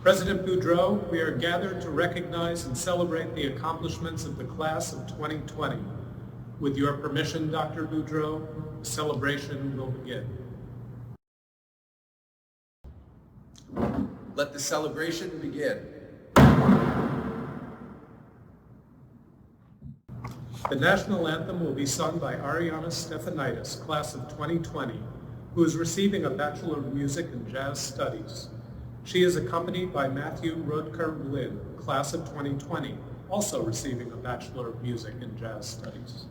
President Boudreau, we are gathered to recognize and celebrate the accomplishments of the class of 2020. With your permission, Dr. Boudreau, the celebration will begin. Let the celebration begin. The national anthem will be sung by Ariana Stefanidis, class of 2020, who is receiving a Bachelor of Music and Jazz Studies. She is accompanied by Matthew Rotker-Lynn, class of 2020, also receiving a Bachelor of Music and Jazz Studies.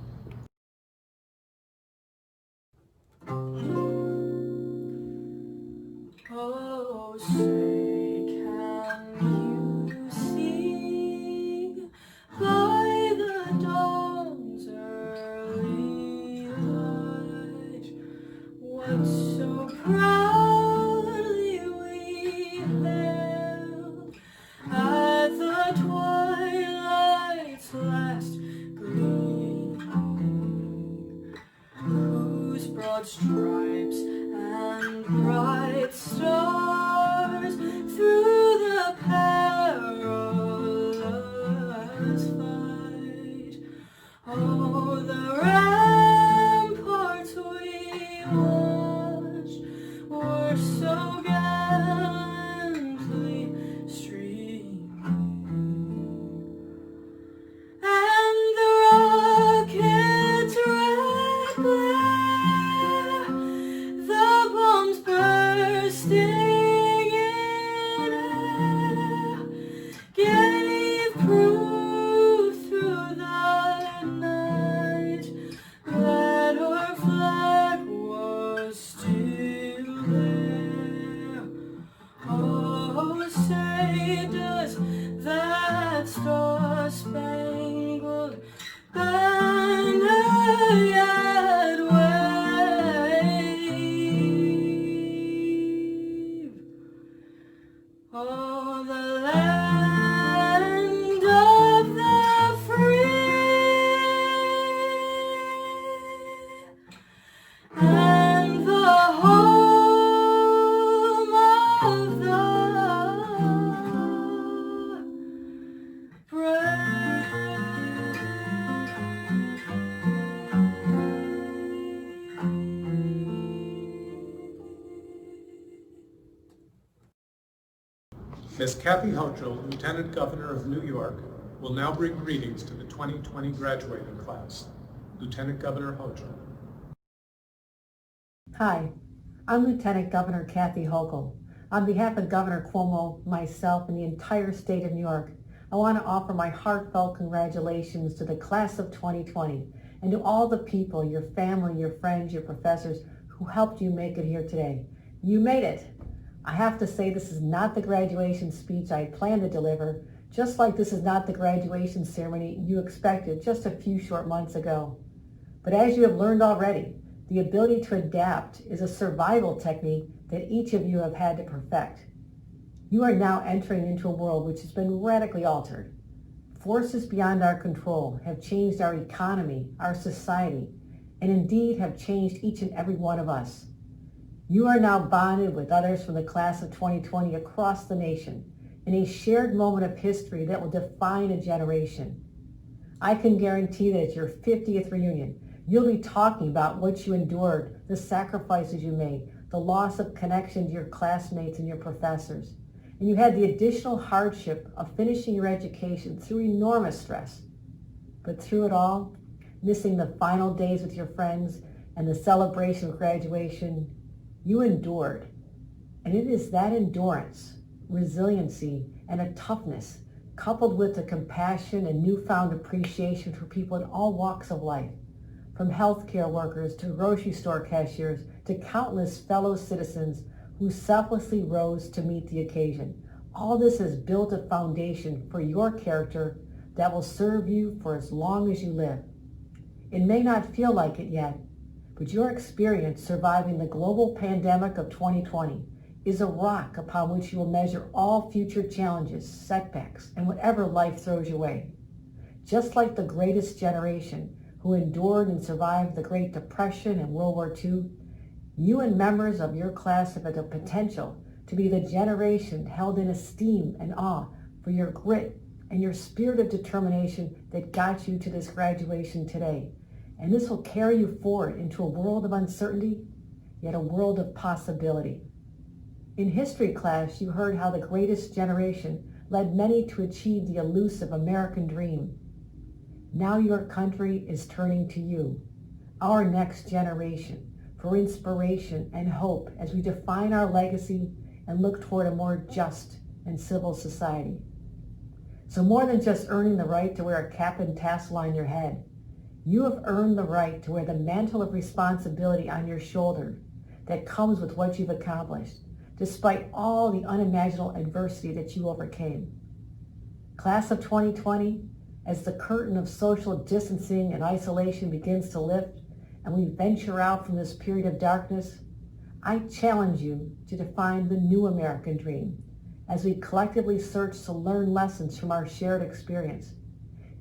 Oh, say can you see by the dawn's early light what so proudly we hailed at the twilight's last gleaming, whose broad stripes and bright stars through the perilous fight, oh, the ramparts we watched were so gallantly streaming, and the rocket's red glare, the bombs bursting in air, gave proof through the night that our flag was still there. Oh, say does that star-spangled banner yet wave? Oh, the land of the free and the home of the Ms. Kathy Hochul, Lieutenant Governor of New York, will now bring greetings to the 2020 graduating class. Lieutenant Governor Hochul. Hi, I'm Lieutenant Governor Kathy Hochul. On behalf of Governor Cuomo, myself, and the entire state of New York, I want to offer my heartfelt congratulations to the class of 2020 and to all the people, your family, your friends, your professors, who helped you make it here today. You made it. I have to say this is not the graduation speech I planned to deliver, just like this is not the graduation ceremony you expected just a few short months ago. But as you have learned already, the ability to adapt is a survival technique that each of you have had to perfect. You are now entering into a world which has been radically altered. Forces beyond our control have changed our economy, our society, and indeed have changed each and every one of us. You are now bonded with others from the class of 2020 across the nation in a shared moment of history that will define a generation. I can guarantee that at your 50th reunion, you'll be talking about what you endured, the sacrifices you made, the loss of connection to your classmates and your professors. And you had the additional hardship of finishing your education through enormous stress. But through it all, missing the final days with your friends and the celebration of graduation, you endured. And it is that endurance, resiliency, and a toughness, coupled with the compassion and newfound appreciation for people in all walks of life, from healthcare workers to grocery store cashiers to countless fellow citizens who selflessly rose to meet the occasion. All this has built a foundation for your character that will serve you for as long as you live. It may not feel like it yet, but your experience surviving the global pandemic of 2020 is a rock upon which you will measure all future challenges, setbacks, and whatever life throws your way. Just like the greatest generation who endured and survived the Great Depression and World War II, you and members of your class have had the potential to be the generation held in esteem and awe for your grit and your spirit of determination that got you to this graduation today. And this will carry you forward into a world of uncertainty, yet a world of possibility. In history class, you heard how the greatest generation led many to achieve the elusive American dream. Now your country is turning to you, our next generation, for inspiration and hope as we define our legacy and look toward a more just and civil society. So more than just earning the right to wear a cap and tassel on your head, you have earned the right to wear the mantle of responsibility on your shoulder that comes with what you've accomplished, despite all the unimaginable adversity that you overcame. Class of 2020, as the curtain of social distancing and isolation begins to lift and we venture out from this period of darkness, I challenge you to define the new American dream as we collectively search to learn lessons from our shared experience.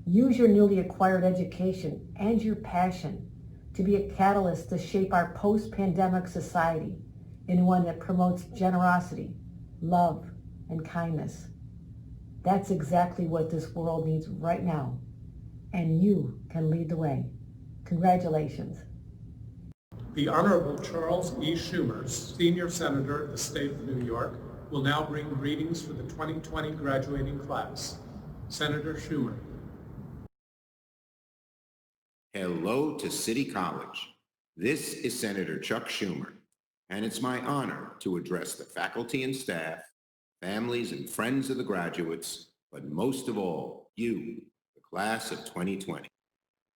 Use your newly acquired education and your passion to be a catalyst to shape our post-pandemic society in one that promotes generosity, love, and kindness. That's exactly what this world needs right now, and you can lead the way. Congratulations. The Honorable Charles E. Schumer, Senior Senator of the State of New York, will now bring greetings for the 2020 graduating class. Senator Schumer. Hello to City College. This is Senator Chuck Schumer, and it's my honor to address the faculty and staff, families and friends of the graduates, but most of all, you, the class of 2020.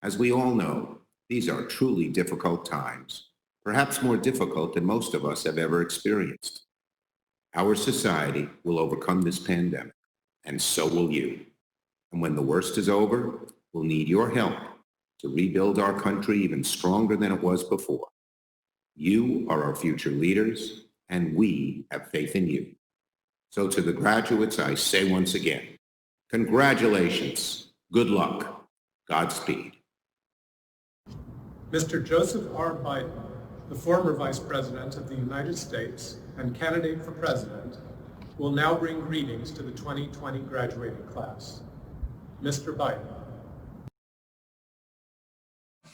As we all know, these are truly difficult times, perhaps more difficult than most of us have ever experienced. Our society will overcome this pandemic, and so will you. And when the worst is over, we'll need your help to rebuild our country even stronger than it was before. You are our future leaders, and we have faith in you. So to the graduates, I say once again, congratulations, good luck, Godspeed. Mr. Joseph R. Biden, the former Vice President of the United States and candidate for President, will now bring greetings to the 2020 graduating class. Mr. Biden.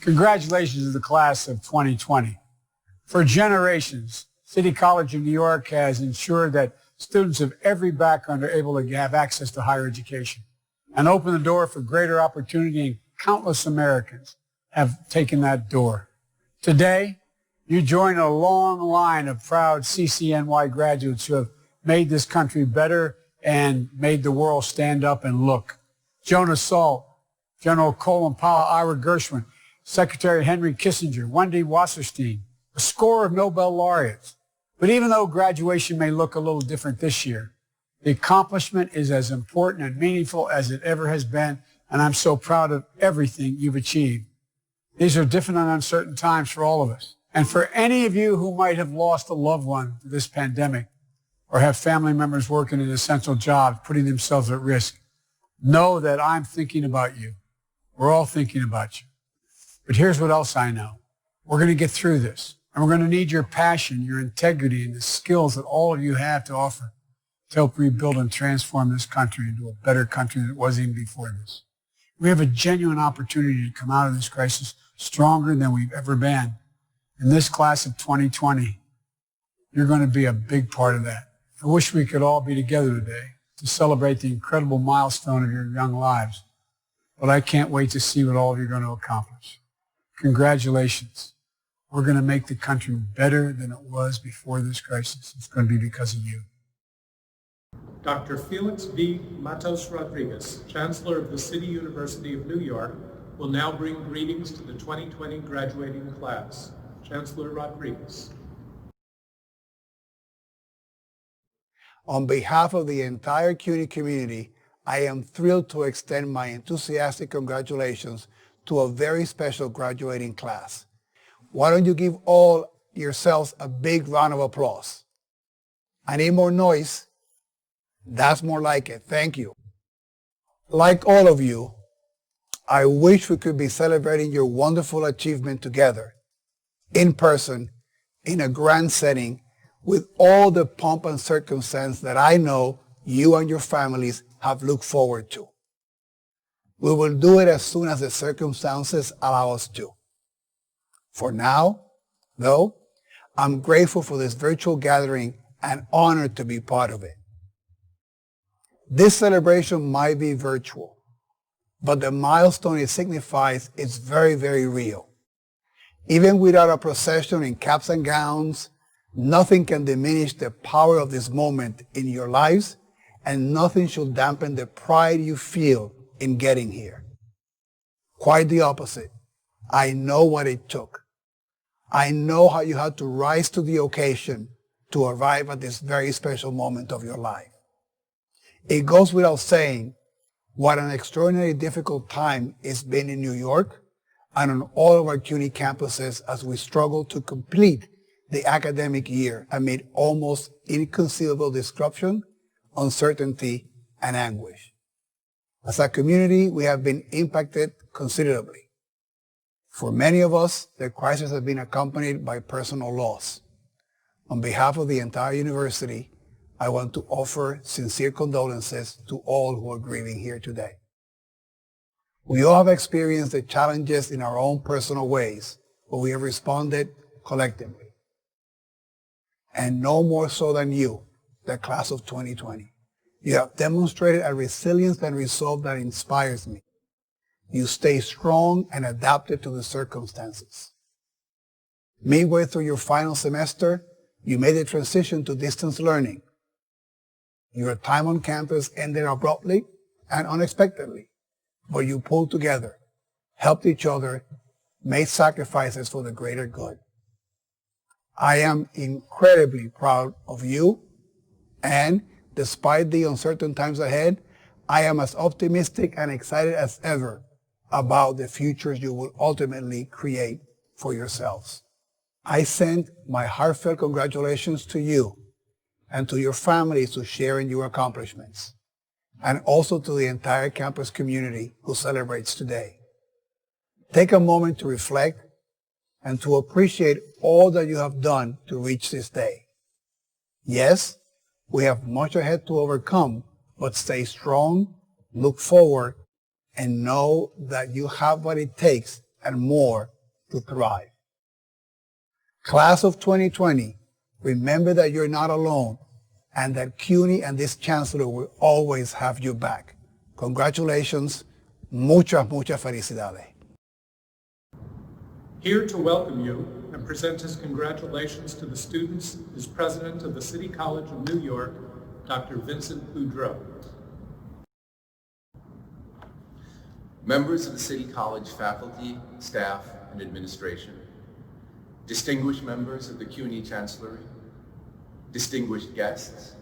Congratulations to the class of 2020. For generations, City College of New York has ensured that students of every background are able to have access to higher education and open the door for greater opportunity, and countless Americans have taken that door. Today, you join a long line of proud CCNY graduates who have made this country better and made the world stand up and look. Jonah Salt, General Colin Powell, Ira Gershwin, Secretary Henry Kissinger, Wendy Wasserstein, a score of Nobel laureates. But even though graduation may look a little different this year, the accomplishment is as important and meaningful as it ever has been, and I'm so proud of everything you've achieved. These are different and uncertain times for all of us. And for any of you who might have lost a loved one to this pandemic or have family members working in essential jobs, putting themselves at risk, know that I'm thinking about you. We're all thinking about you. But here's what else I know. We're going to get through this. And we're going to need your passion, your integrity, and the skills that all of you have to offer to help rebuild and transform this country into a better country than it was even before this. We have a genuine opportunity to come out of this crisis stronger than we've ever been. In this class of 2020, you're going to be a big part of that. I wish we could all be together today to celebrate the incredible milestone of your young lives, but I can't wait to see what all of you are going to accomplish. Congratulations. We're going to make the country better than it was before this crisis. It's going to be because of you. Dr. Félix V. Matos Rodríguez, Chancellor of the City University of New York, will now bring greetings to the 2020 graduating class. Chancellor Rodríguez. On behalf of the entire CUNY community, I am thrilled to extend my enthusiastic congratulations to a very special graduating class. Why don't you give all yourselves a big round of applause? I need more noise. That's more like it. Thank you. Like all of you, I wish we could be celebrating your wonderful achievement together, in person, in a grand setting, with all the pomp and circumstance that I know you and your families have looked forward to. We will do it as soon as the circumstances allow us to. For now, though, I'm grateful for this virtual gathering and honored to be part of it. This celebration might be virtual, but the milestone it signifies is very, very real. Even without a procession in caps and gowns, nothing can diminish the power of this moment in your lives, and nothing should dampen the pride you feel in getting here. Quite the opposite. I know what it took. I know how you had to rise to the occasion to arrive at this very special moment of your life. It goes without saying what an extraordinarily difficult time it's been in New York and on all of our CUNY campuses as we struggle to complete the academic year amid almost inconceivable disruption, uncertainty, and anguish. As a community, we have been impacted considerably. For many of us, the crisis has been accompanied by personal loss. On behalf of the entire university, I want to offer sincere condolences to all who are grieving here today. We all have experienced the challenges in our own personal ways, but we have responded collectively. And no more so than you, the class of 2020. You have demonstrated a resilience and resolve that inspires me. You stay strong and adapted to the circumstances. Midway through your final semester, you made the transition to distance learning. Your time on campus ended abruptly and unexpectedly, but you pulled together, helped each other, made sacrifices for the greater good. I am incredibly proud of you, and despite the uncertain times ahead, I am as optimistic and excited as ever about the futures you will ultimately create for yourselves. I send my heartfelt congratulations to you and to your families who share in your accomplishments, and also to the entire campus community who celebrates today. Take a moment to reflect and to appreciate all that you have done to reach this day. Yes, we have much ahead to overcome, but stay strong, look forward, and know that you have what it takes and more to thrive. Class of 2020, remember that you're not alone and that CUNY and this Chancellor will always have you back. Congratulations. Muchas felicidades. Here to welcome you and present his congratulations to the students is President of the City College of New York, Dr. Vincent Boudreau. Members of the City College faculty, staff, and administration, distinguished members of the CUNY Chancellery, distinguished guests,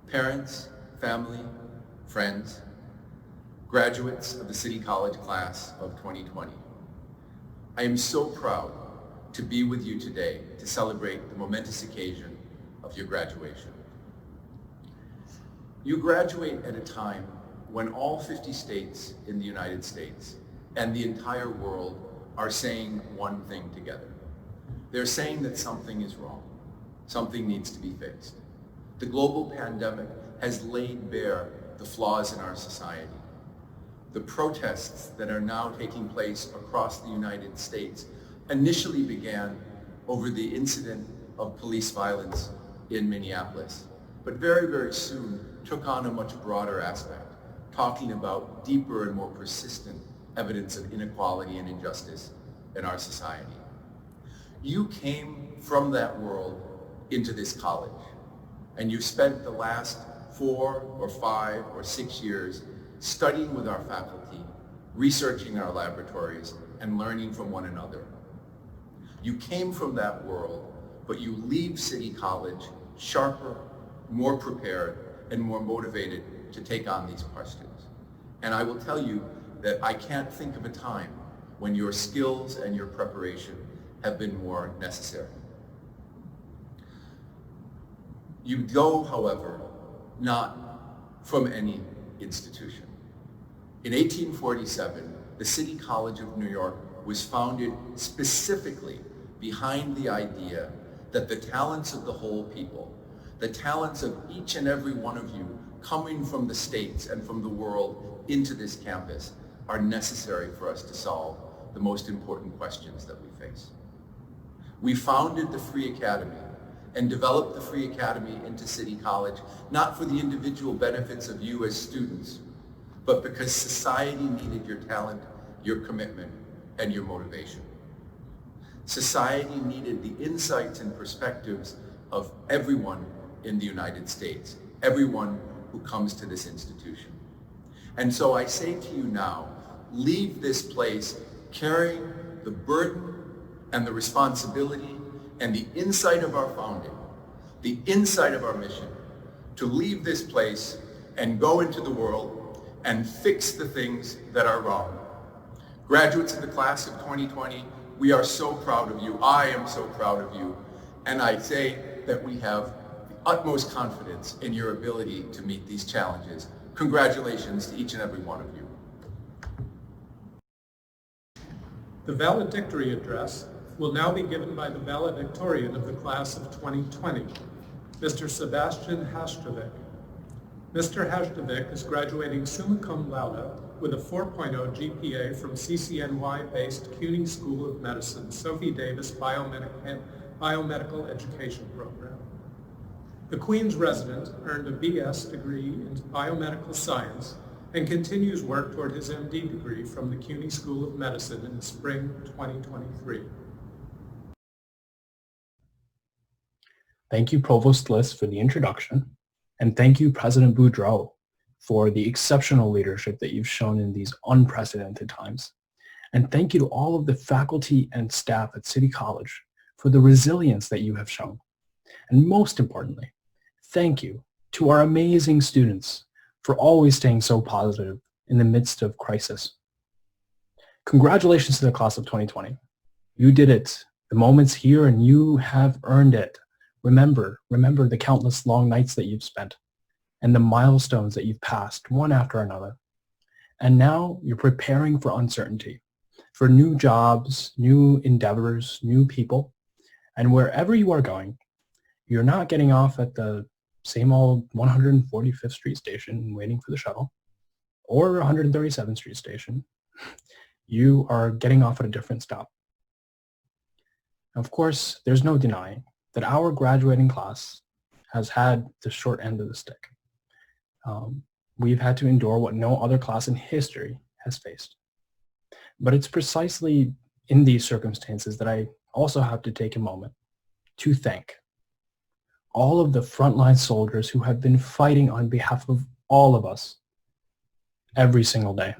parents, family, friends, graduates of the City College class of 2020. I am so proud to be with you today to celebrate the momentous occasion of your graduation. You graduate at a time when all 50 states in the United States and the entire world are saying one thing together. They're saying that something is wrong. Something needs to be fixed. The global pandemic has laid bare the flaws in our society. The protests that are now taking place across the United States initially began over the incident of police violence in Minneapolis, but very, very soon took on a much broader aspect, talking about deeper and more persistent evidence of inequality and injustice in our society. You came from that world into this college, and you spent the last 4 or 5 or 6 years studying with our faculty, researching our laboratories, and learning from one another. You came from that world, but you leave City College sharper, more prepared, and more motivated to take on these questions. And I will tell you that I can't think of a time when your skills and your preparation have been more necessary. You go, however, not from any institution. In 1847, the City College of New York was founded specifically behind the idea that the talents of the whole people, the talents of each and every one of you coming from the states and from the world into this campus are necessary for us to solve the most important questions that we face. We founded the Free Academy and developed the Free Academy into City College, not for the individual benefits of you as students, but because society needed your talent, your commitment, and your motivation. Society needed the insights and perspectives of everyone in the United States, everyone who comes to this institution. And so I say to you now, leave this place carrying the burden and the responsibility and the insight of our founding, the insight of our mission, to leave this place and go into the world and fix the things that are wrong. Graduates of the class of 2020, we are so proud of you. I am so proud of you. And I say that we have the utmost confidence in your ability to meet these challenges. Congratulations to each and every one of you. The valedictory address will now be given by the valedictorian of the class of 2020, Mr. Sabastian Hajtovic. Mr. Hajtovic is graduating summa cum laude with a 4.0 GPA from CCNY-based CUNY School of Medicine, Sophie Davis Biomedical Education Program. The Queen's resident earned a BS degree in biomedical science and continues work toward his MD degree from the CUNY School of Medicine in the spring 2023. Thank you, Provost Liss, for the introduction, and thank you, President Boudreau, for the exceptional leadership that you've shown in these unprecedented times. And thank you to all of the faculty and staff at City College for the resilience that you have shown. And most importantly, thank you to our amazing students for always staying so positive in the midst of crisis. Congratulations to the class of 2020. You did it. The moment's here and you have earned it. Remember the countless long nights that you've spent and the milestones that you've passed one after another. And now you're preparing for uncertainty, for new jobs, new endeavors, new people. And wherever you are going, you're not getting off at the same old 145th Street station waiting for the shuttle or 137th Street station. You are getting off at a different stop. Of course, there's no denying that our graduating class has had the short end of the stick. We've had to endure what no other class in history has faced. But it's precisely in these circumstances that I also have to take a moment to thank all of the frontline soldiers who have been fighting on behalf of all of us every single day,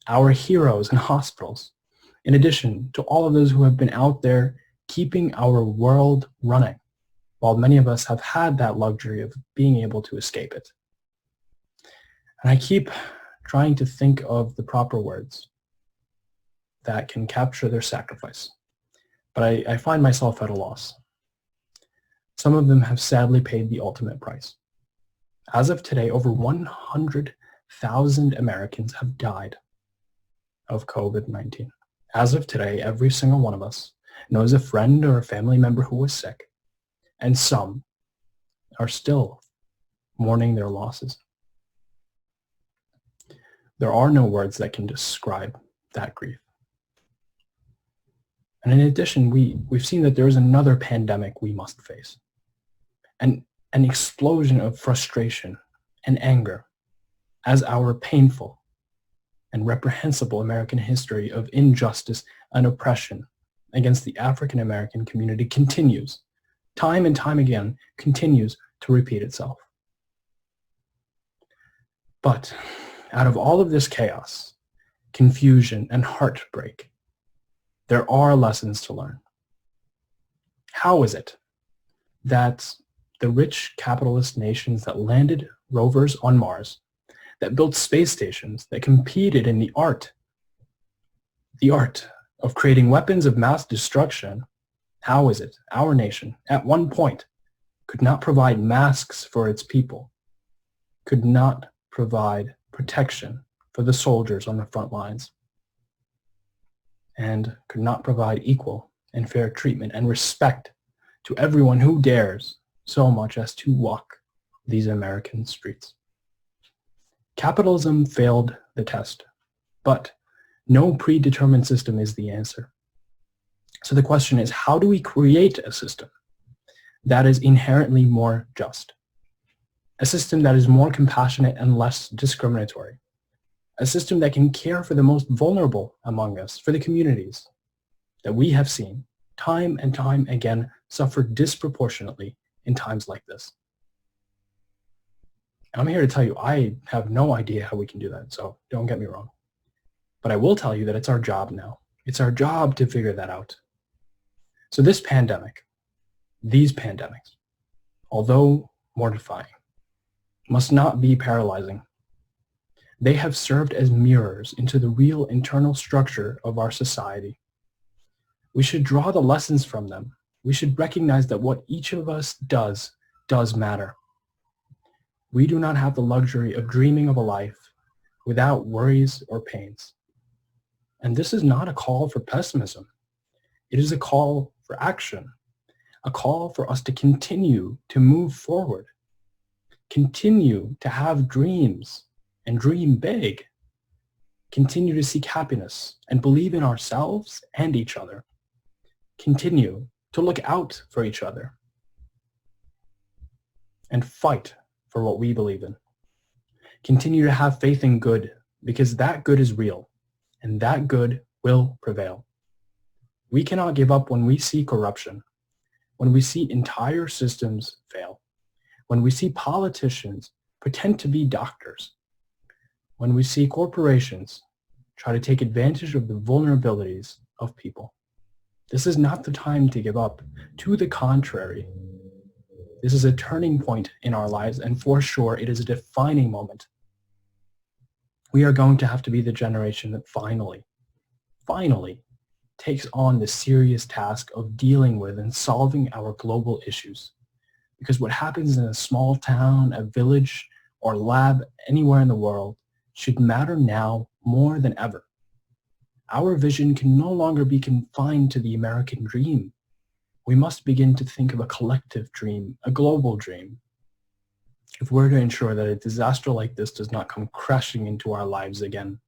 our heroes in hospitals, in addition to all of those who have been out there keeping our world running, while many of us have had that luxury of being able to escape it. And I keep trying to think of the proper words that can capture their sacrifice, but I find myself at a loss. Some of them have sadly paid the ultimate price. As of today, over 100,000 Americans have died of COVID-19. As of today, every single one of us knows a friend or a family member who was sick, and some are still mourning their losses. There are no words that can describe that grief. And in addition, we've seen that there is another pandemic we must face. And an explosion of frustration and anger as our painful and reprehensible American history of injustice and oppression against the African American community continues, time and time again, continues to repeat itself. But out of all of this chaos, confusion, and heartbreak, there are lessons to learn. How is it that the rich capitalist nations that landed rovers on Mars, that built space stations, that competed in the art of creating weapons of mass destruction, how is it our nation at one point could not provide masks for its people, could not provide protection for the soldiers on the front lines, and could not provide equal and fair treatment and respect to everyone who dares so much as to walk these American streets. Capitalism failed the test, but no predetermined system is the answer. So the question is, how do we create a system that is inherently more just? A system that is more compassionate and less discriminatory. A system that can care for the most vulnerable among us, for the communities that we have seen time and time again suffer disproportionately in times like this. I'm here to tell you, I have no idea how we can do that, so don't get me wrong. But I will tell you that it's our job now. It's our job to figure that out. So this pandemic, these pandemics, although mortifying, must not be paralyzing. They have served as mirrors into the real internal structure of our society. We should draw the lessons from them. We should recognize that what each of us does matter. We do not have the luxury of dreaming of a life without worries or pains. And this is not a call for pessimism. It is a call for action, a call for us to continue to move forward, continue to have dreams and dream big, continue to seek happiness and believe in ourselves and each other, continue to look out for each other, and fight for what we believe in. Continue to have faith in good, because that good is real, and that good will prevail. We cannot give up when we see corruption, when we see entire systems fail, when we see politicians pretend to be doctors, when we see corporations try to take advantage of the vulnerabilities of people. This is not the time to give up. To the contrary, this is a turning point in our lives, and for sure, it is a defining moment. We are going to have to be the generation that finally takes on the serious task of dealing with and solving our global issues. Because what happens in a small town, a village, or lab anywhere in the world should matter now more than ever. Our vision can no longer be confined to the American dream. We must begin to think of a collective dream, a global dream, if we're to ensure that a disaster like this does not come crashing into our lives again.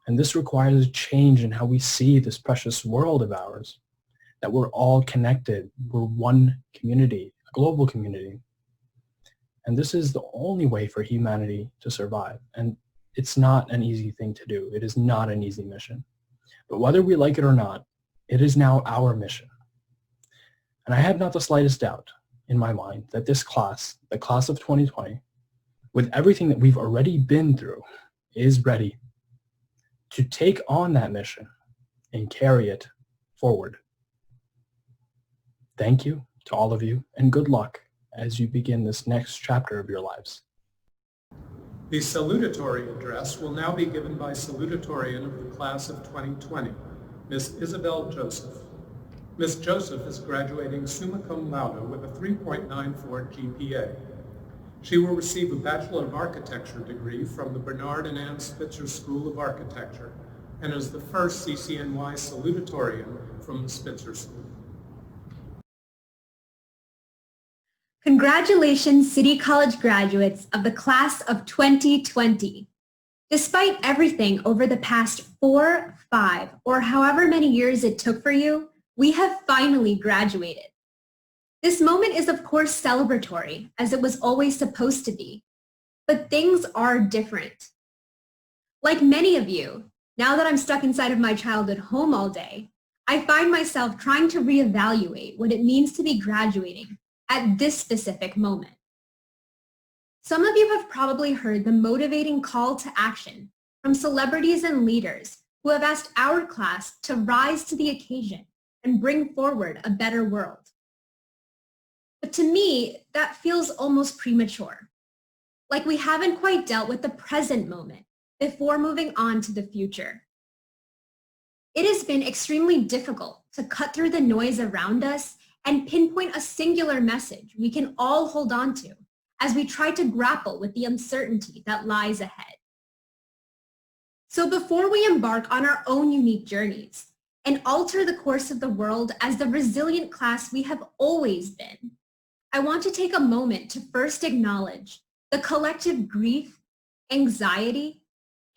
And this requires a change in how we see this precious world of ours, that we're all connected, we're one community, a global community. And this is the only way for humanity to survive. And it's not an easy thing to do. It is not an easy mission. But whether we like it or not, it is now our mission. And I have not the slightest doubt in my mind that this class, the class of 2020, with everything that we've already been through, is ready to take on that mission and carry it forward. Thank you to all of you, and good luck as you begin this next chapter of your lives. The salutatory address will now be given by Salutatorian of the class of 2020, Ms. Isabella Joseph. Ms. Joseph is graduating summa cum laude with a 3.94 GPA. She will receive a Bachelor of Architecture degree from the Bernard and Ann Spitzer School of Architecture and is the first CCNY Salutatorian from the Spitzer School. Congratulations, City College graduates of the class of 2020. Despite everything over the past 4, 5, or however many years it took for you, we have finally graduated. This moment is of course celebratory, as it was always supposed to be, but things are different. Like many of you, now that I'm stuck inside of my childhood home all day, I find myself trying to reevaluate what it means to be graduating at this specific moment. Some of you have probably heard the motivating call to action from celebrities and leaders who have asked our class to rise to the occasion and bring forward a better world. But to me, that feels almost premature, like we haven't quite dealt with the present moment before moving on to the future. It has been extremely difficult to cut through the noise around us and pinpoint a singular message we can all hold on to as we try to grapple with the uncertainty that lies ahead. So before we embark on our own unique journeys, and alter the course of the world as the resilient class we have always been, I want to take a moment to first acknowledge the collective grief, anxiety,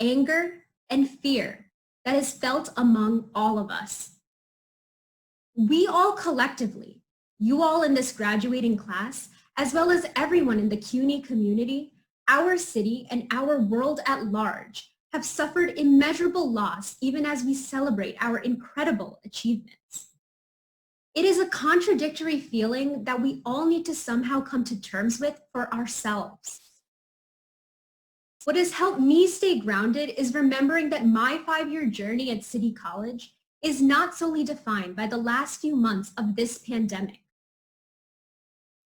anger, and fear that is felt among all of us. We all collectively, you all in this graduating class, as well as everyone in the CUNY community, our city, and our world at large, have suffered immeasurable loss even as we celebrate our incredible achievements. It is a contradictory feeling that we all need to somehow come to terms with for ourselves. What has helped me stay grounded is remembering that my 5-year journey at City College is not solely defined by the last few months of this pandemic.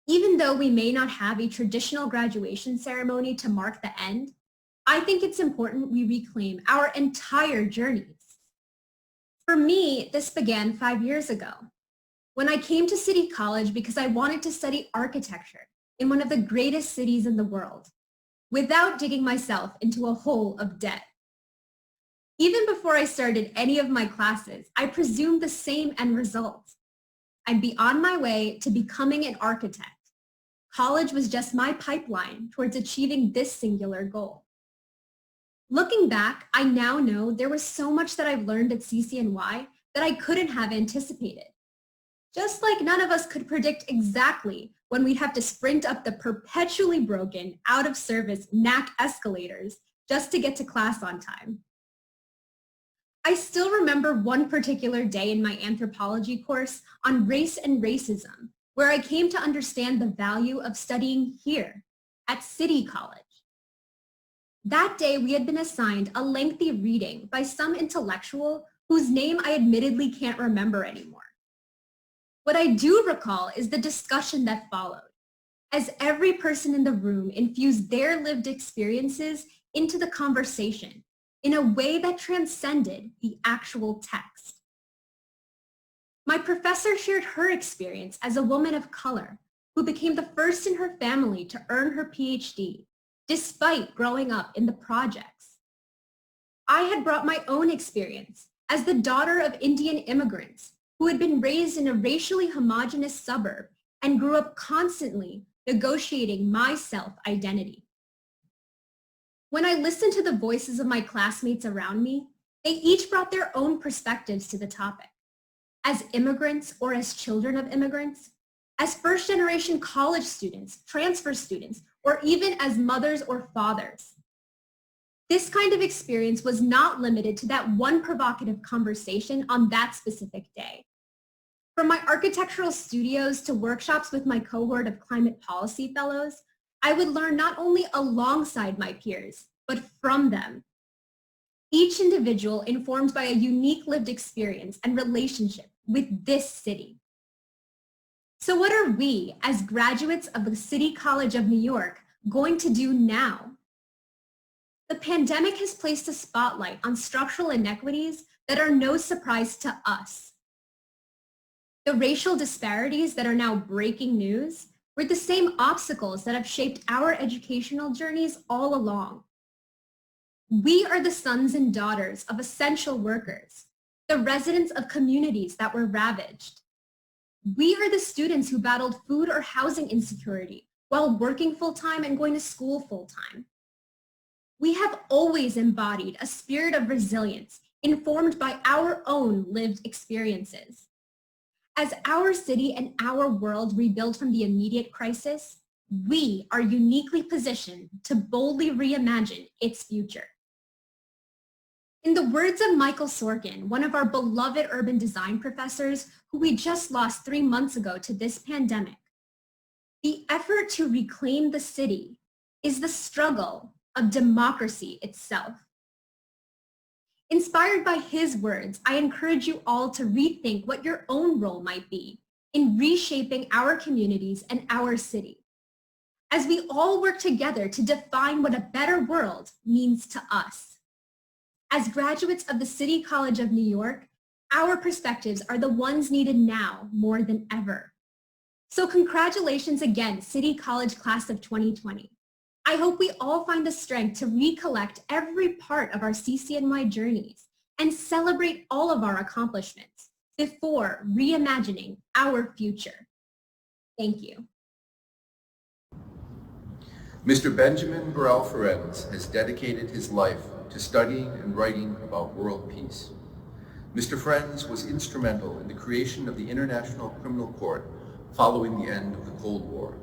Even though we may not have a traditional graduation ceremony to mark the end, I think it's important we reclaim our entire journeys. For me, this began 5 years ago, when I came to City College because I wanted to study architecture in one of the greatest cities in the world, without digging myself into a hole of debt. Even before I started any of my classes, I presumed the same end result. I'd be on my way to becoming an architect. College was just my pipeline towards achieving this singular goal. Looking back, I now know there was so much that I've learned at CCNY that I couldn't have anticipated. Just like none of us could predict exactly when we'd have to sprint up the perpetually broken, out-of-service NAC escalators just to get to class on time. I still remember one particular day in my anthropology course on race and racism, where I came to understand the value of studying here at City College. That day, we had been assigned a lengthy reading by some intellectual whose name I admittedly can't remember anymore. What I do recall is the discussion that followed, as every person in the room infused their lived experiences into the conversation in a way that transcended the actual text. My professor shared her experience as a woman of color who became the first in her family to earn her PhD, despite growing up in the projects. I had brought my own experience as the daughter of Indian immigrants who had been raised in a racially homogeneous suburb and grew up constantly negotiating my self-identity. When I listened to the voices of my classmates around me, they each brought their own perspectives to the topic. As immigrants or as children of immigrants, as first-generation college students, transfer students, or even as mothers or fathers. This kind of experience was not limited to that one provocative conversation on that specific day. From my architectural studios to workshops with my cohort of climate policy fellows, I would learn not only alongside my peers, but from them. Each individual informed by a unique lived experience and relationship with this city. So what are we, as graduates of the City College of New York, going to do now? The pandemic has placed a spotlight on structural inequities that are no surprise to us. The racial disparities that are now breaking news were the same obstacles that have shaped our educational journeys all along. We are the sons and daughters of essential workers, the residents of communities that were ravaged. We are the students who battled food or housing insecurity while working full-time and going to school full-time. We have always embodied a spirit of resilience informed by our own lived experiences. As our city and our world rebuild from the immediate crisis, we are uniquely positioned to boldly reimagine its future. In the words of Michael Sorkin, one of our beloved urban design professors who we just lost 3 months ago to this pandemic, the effort to reclaim the city is the struggle of democracy itself. Inspired by his words, I encourage you all to rethink what your own role might be in reshaping our communities and our city, as we all work together to define what a better world means to us. As graduates of the City College of New York, our perspectives are the ones needed now more than ever. So congratulations again, City College Class of 2020. I hope we all find the strength to recollect every part of our CCNY journeys and celebrate all of our accomplishments before reimagining our future. Thank you. Mr. Benjamin Berell Ferencz has dedicated his life to studying and writing about world peace. Mr. Ferencz was instrumental in the creation of the International Criminal Court following the end of the Cold War.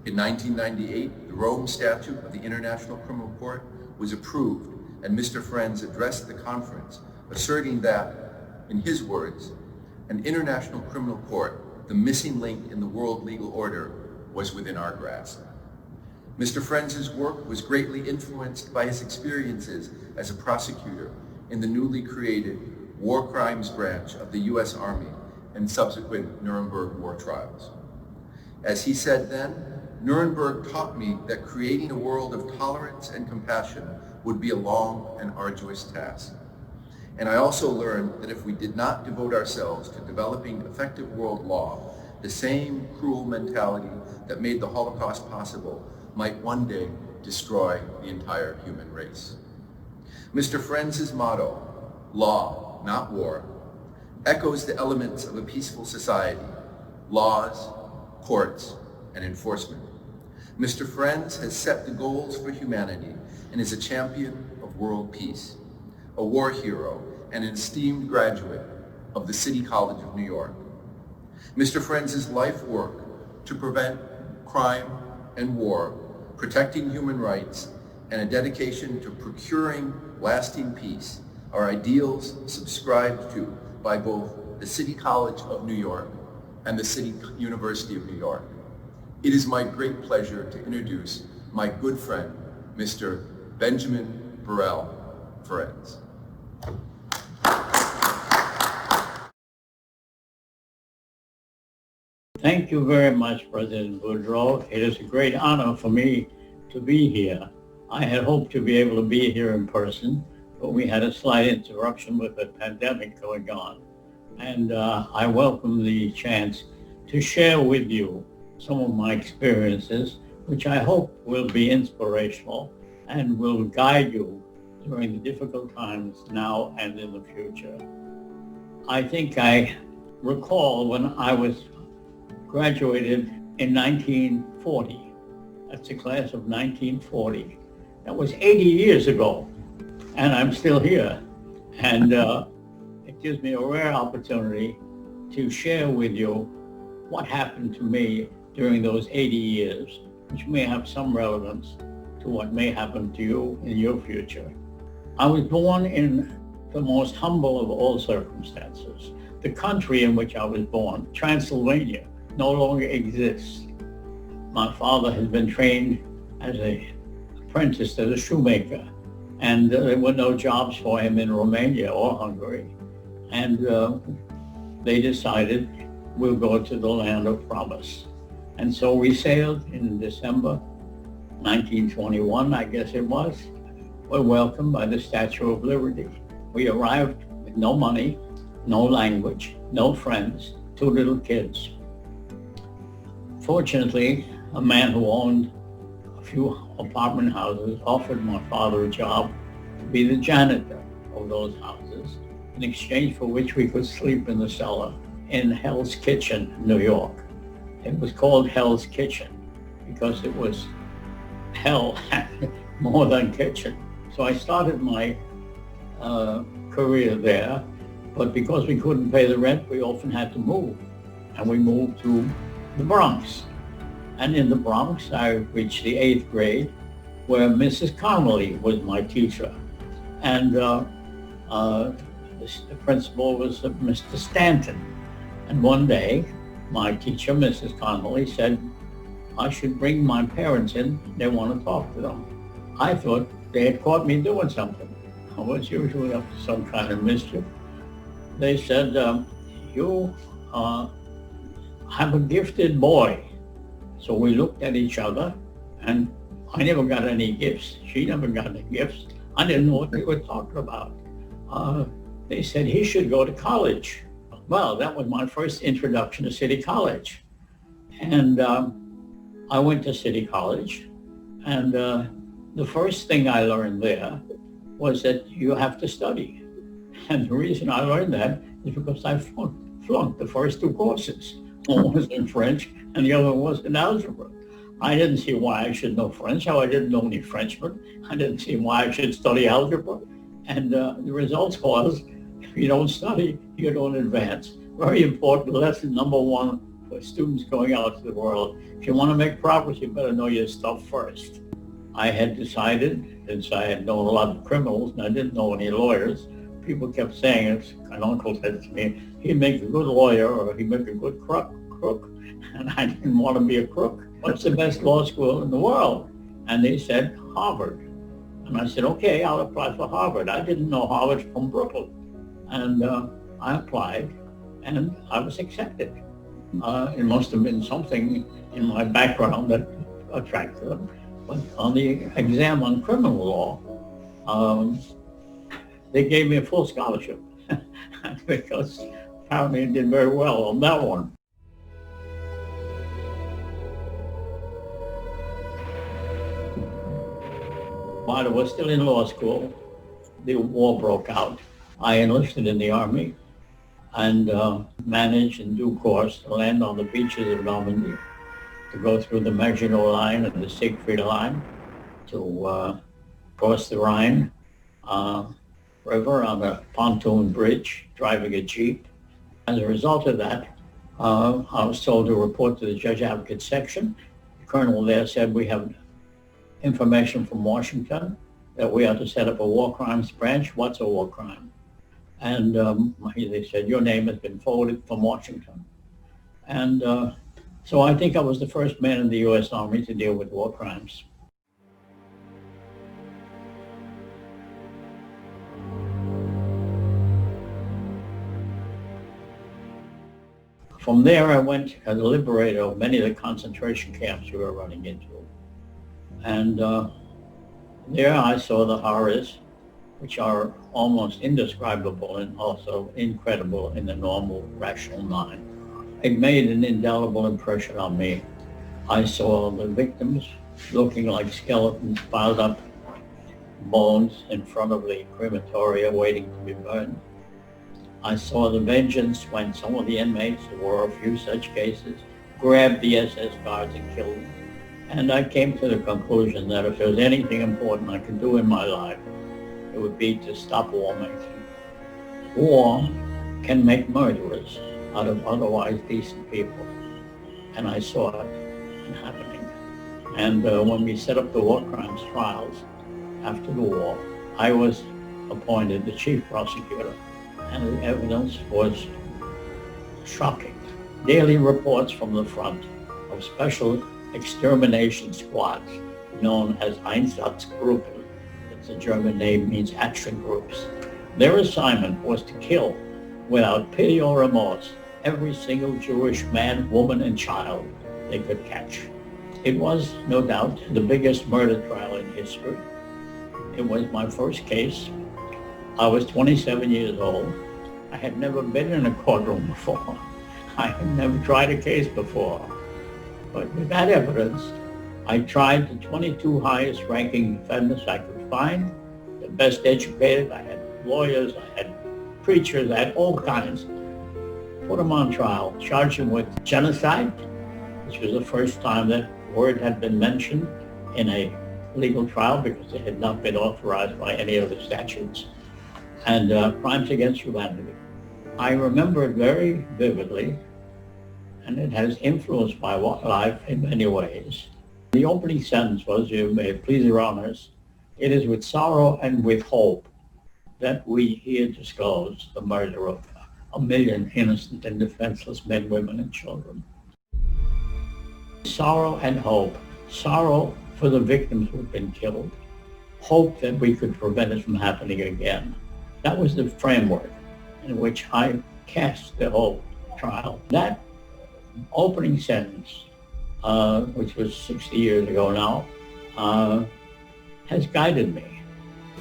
In 1998, the Rome Statute of the International Criminal Court was approved, and Mr. Ferencz addressed the conference, asserting that, in his words, an international criminal court, the missing link in the world legal order, was within our grasp. Mr. Ferencz's work was greatly influenced by his experiences as a prosecutor in the newly created War Crimes Branch of the U.S. Army and subsequent Nuremberg war trials. As he said then, Nuremberg taught me that creating a world of tolerance and compassion would be a long and arduous task. And I also learned that if we did not devote ourselves to developing effective world law, the same cruel mentality that made the Holocaust possible might one day destroy the entire human race. Mr. Ferencz's motto, law, not war, echoes the elements of a peaceful society, laws, courts, and enforcement. Mr. Ferencz has set the goals for humanity and is a champion of world peace, a war hero, and an esteemed graduate of the City College of New York. Mr. Ferencz's life work to prevent crime and war, protecting human rights, and a dedication to procuring lasting peace are ideals subscribed to by both the City College of New York and the City University of New York. It is my great pleasure to introduce my good friend, Mr. Benjamin Berell Ferencz. Thank you very much, President Boudreau. It is a great honor for me to be here. I had hoped to be able to be here in person, but we had a slight interruption with the pandemic going on. And I welcome the chance to share with you some of my experiences, which I hope will be inspirational and will guide you during the difficult times now and in the future. I think I recall when I was graduated in 1940. That's the class of 1940. That was 80 years ago, and I'm still here. And it gives me a rare opportunity to share with you what happened to me during those 80 years, which may have some relevance to what may happen to you in your future. I was born in the most humble of all circumstances. The country in which I was born, Transylvania, no longer exists. My father has been trained as an apprentice as a shoemaker, and there were no jobs for him in Romania or Hungary. And they decided we'll go to the land of promise. And so we sailed in December 1921, I guess it was. We're welcomed by the Statue of Liberty. We arrived with no money, no language, no friends, 2 little kids. Fortunately, a man who owned a few apartment houses offered my father a job to be the janitor of those houses, in exchange for which we could sleep in the cellar in Hell's Kitchen, New York. It was called Hell's Kitchen because it was hell more than kitchen. So I started my career there, but because we couldn't pay the rent, we often had to move. And we moved to the Bronx. And in the Bronx, I reached the 8th grade, where Mrs. Connolly was my teacher. And the principal was Mr. Stanton. And one day, my teacher, Mrs. Connolly, said, I should bring my parents in. They want to talk to them. I thought they had caught me doing something. I was usually up to some kind of mischief. They said, you have a gifted boy. So we looked at each other, and I never got any gifts. She never got any gifts. I didn't know what they were talking about. They said he should go to college. Well, that was my first introduction to City College. And I went to City College, and the first thing I learned there was that you have to study. And the reason I learned that is because I flunked the first two courses. One was in French and the other was in algebra. I didn't see why I should know French, how I didn't know any Frenchmen. I didn't see why I should study algebra. And the results was, if you don't study, you don't advance. Very important lesson number one for students going out to the world. If you want to make progress, you better know your stuff first. I had decided, since I had known a lot of criminals and I didn't know any lawyers, people kept saying it. An uncle said to me, he'd make a good lawyer or he'd make a good crook. And I didn't want to be a crook. What's the best law school in the world? And they said, Harvard. And I said, okay, I'll apply for Harvard. I didn't know Harvard from Brooklyn. And I applied and I was accepted. It must have been something in my background that attracted them. But on the exam on criminal law, they gave me a full scholarship because apparently I did very well on that one. While I was still in law school, the war broke out. I enlisted in the Army and managed in due course to land on the beaches of Normandy, to go through the Maginot Line and the Siegfried Line, to cross the Rhine River on a pontoon bridge, driving a Jeep. As a result of that, I was told to report to the Judge Advocate section. The colonel there said, we have information from Washington that we are to set up a war crimes branch. What's a war crime? And they said, your name has been forwarded from Washington. And so I think I was the first man in the U.S. Army to deal with war crimes. From there, I went as a liberator of many of the concentration camps we were running into. And there I saw the horrors, which are almost indescribable and also incredible in the normal, rational mind. It made an indelible impression on me. I saw the victims looking like skeletons piled up, bones in front of the crematoria waiting to be burned. I saw the vengeance when some of the inmates, there were a few such cases, grabbed the SS guards and killed them. And I came to the conclusion that if there was anything important I could do in my life, it would be to stop war making. War can make murderers out of otherwise decent people. And I saw it happening. And when we set up the war crimes trials after the war, I was appointed the chief prosecutor. And the evidence was shocking. Daily reports from the front of special extermination squads known as Einsatzgruppen. It's a German name, means action groups. Their assignment was to kill without pity or remorse every single Jewish man, woman, and child they could catch. It was, no doubt, the biggest murder trial in history. It was my first case. I was 27 years old. I had never been in a courtroom before. I had never tried a case before. But with that evidence, I tried the 22 highest ranking defendants I could find, the best educated. I had lawyers, I had preachers, I had all kinds. Put them on trial, charged them with genocide, which was the first time that word had been mentioned in a legal trial because it had not been authorized by any of the statutes, and crimes against humanity. I remember it very vividly, and it has influenced my life in many ways. The opening sentence was, you may please your honors, it is with sorrow and with hope that we here disclose the murder of 1 million innocent and defenseless men, women, and children. Sorrow and hope. Sorrow for the victims who have been killed. Hope that we could prevent it from happening again. That was the framework in which I cast the whole trial. That opening sentence, which was 60 years ago now, has guided me.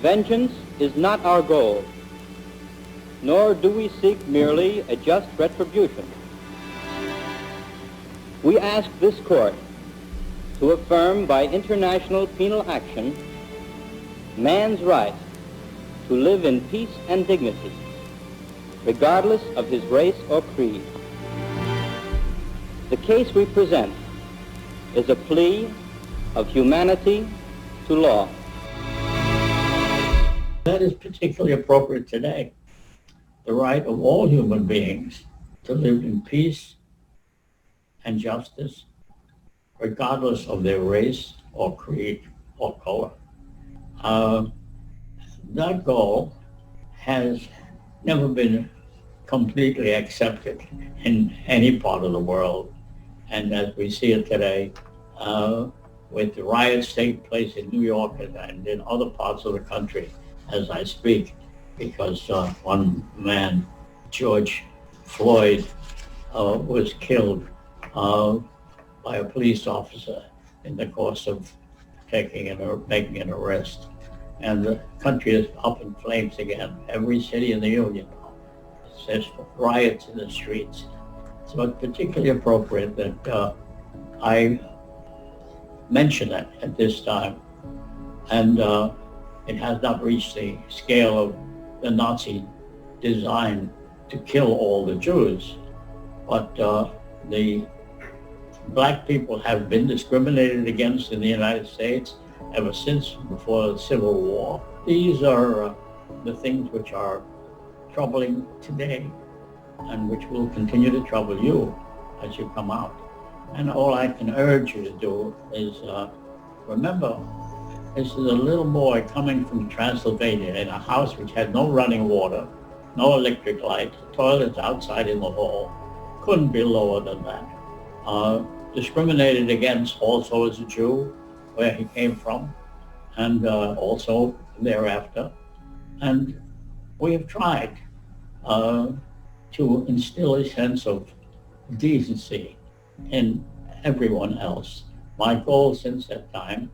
Vengeance is not our goal, nor do we seek merely a just retribution. We ask this court to affirm by international penal action man's right to live in peace and dignity regardless of his race or creed. The case we present is a plea of humanity to law. That is particularly appropriate today. The right of all human beings to live in peace and justice, regardless of their race or creed or color. That goal has never been completely accepted in any part of the world. And as we see it today, with the riots taking place in New York and in other parts of the country as I speak, because one man, George Floyd, was killed by a police officer in the course of making an arrest. And the country is up in flames again. Every city in the Union, there's riots in the streets. So it's particularly appropriate that I mention it at this time. And it has not reached the scale of the Nazi design to kill all the Jews. But the black people have been discriminated against in the United States ever since before the Civil War. These are the things which are troubling today and which will continue to trouble you as you come out. And all I can urge you to do is remember, this is a little boy coming from Transylvania in a house which had no running water, no electric light, toilets outside in the hall, couldn't be lower than that. Discriminated against also as a Jew, where he came from, and also thereafter. And we have tried to instill a sense of decency in everyone else. My goal since that time,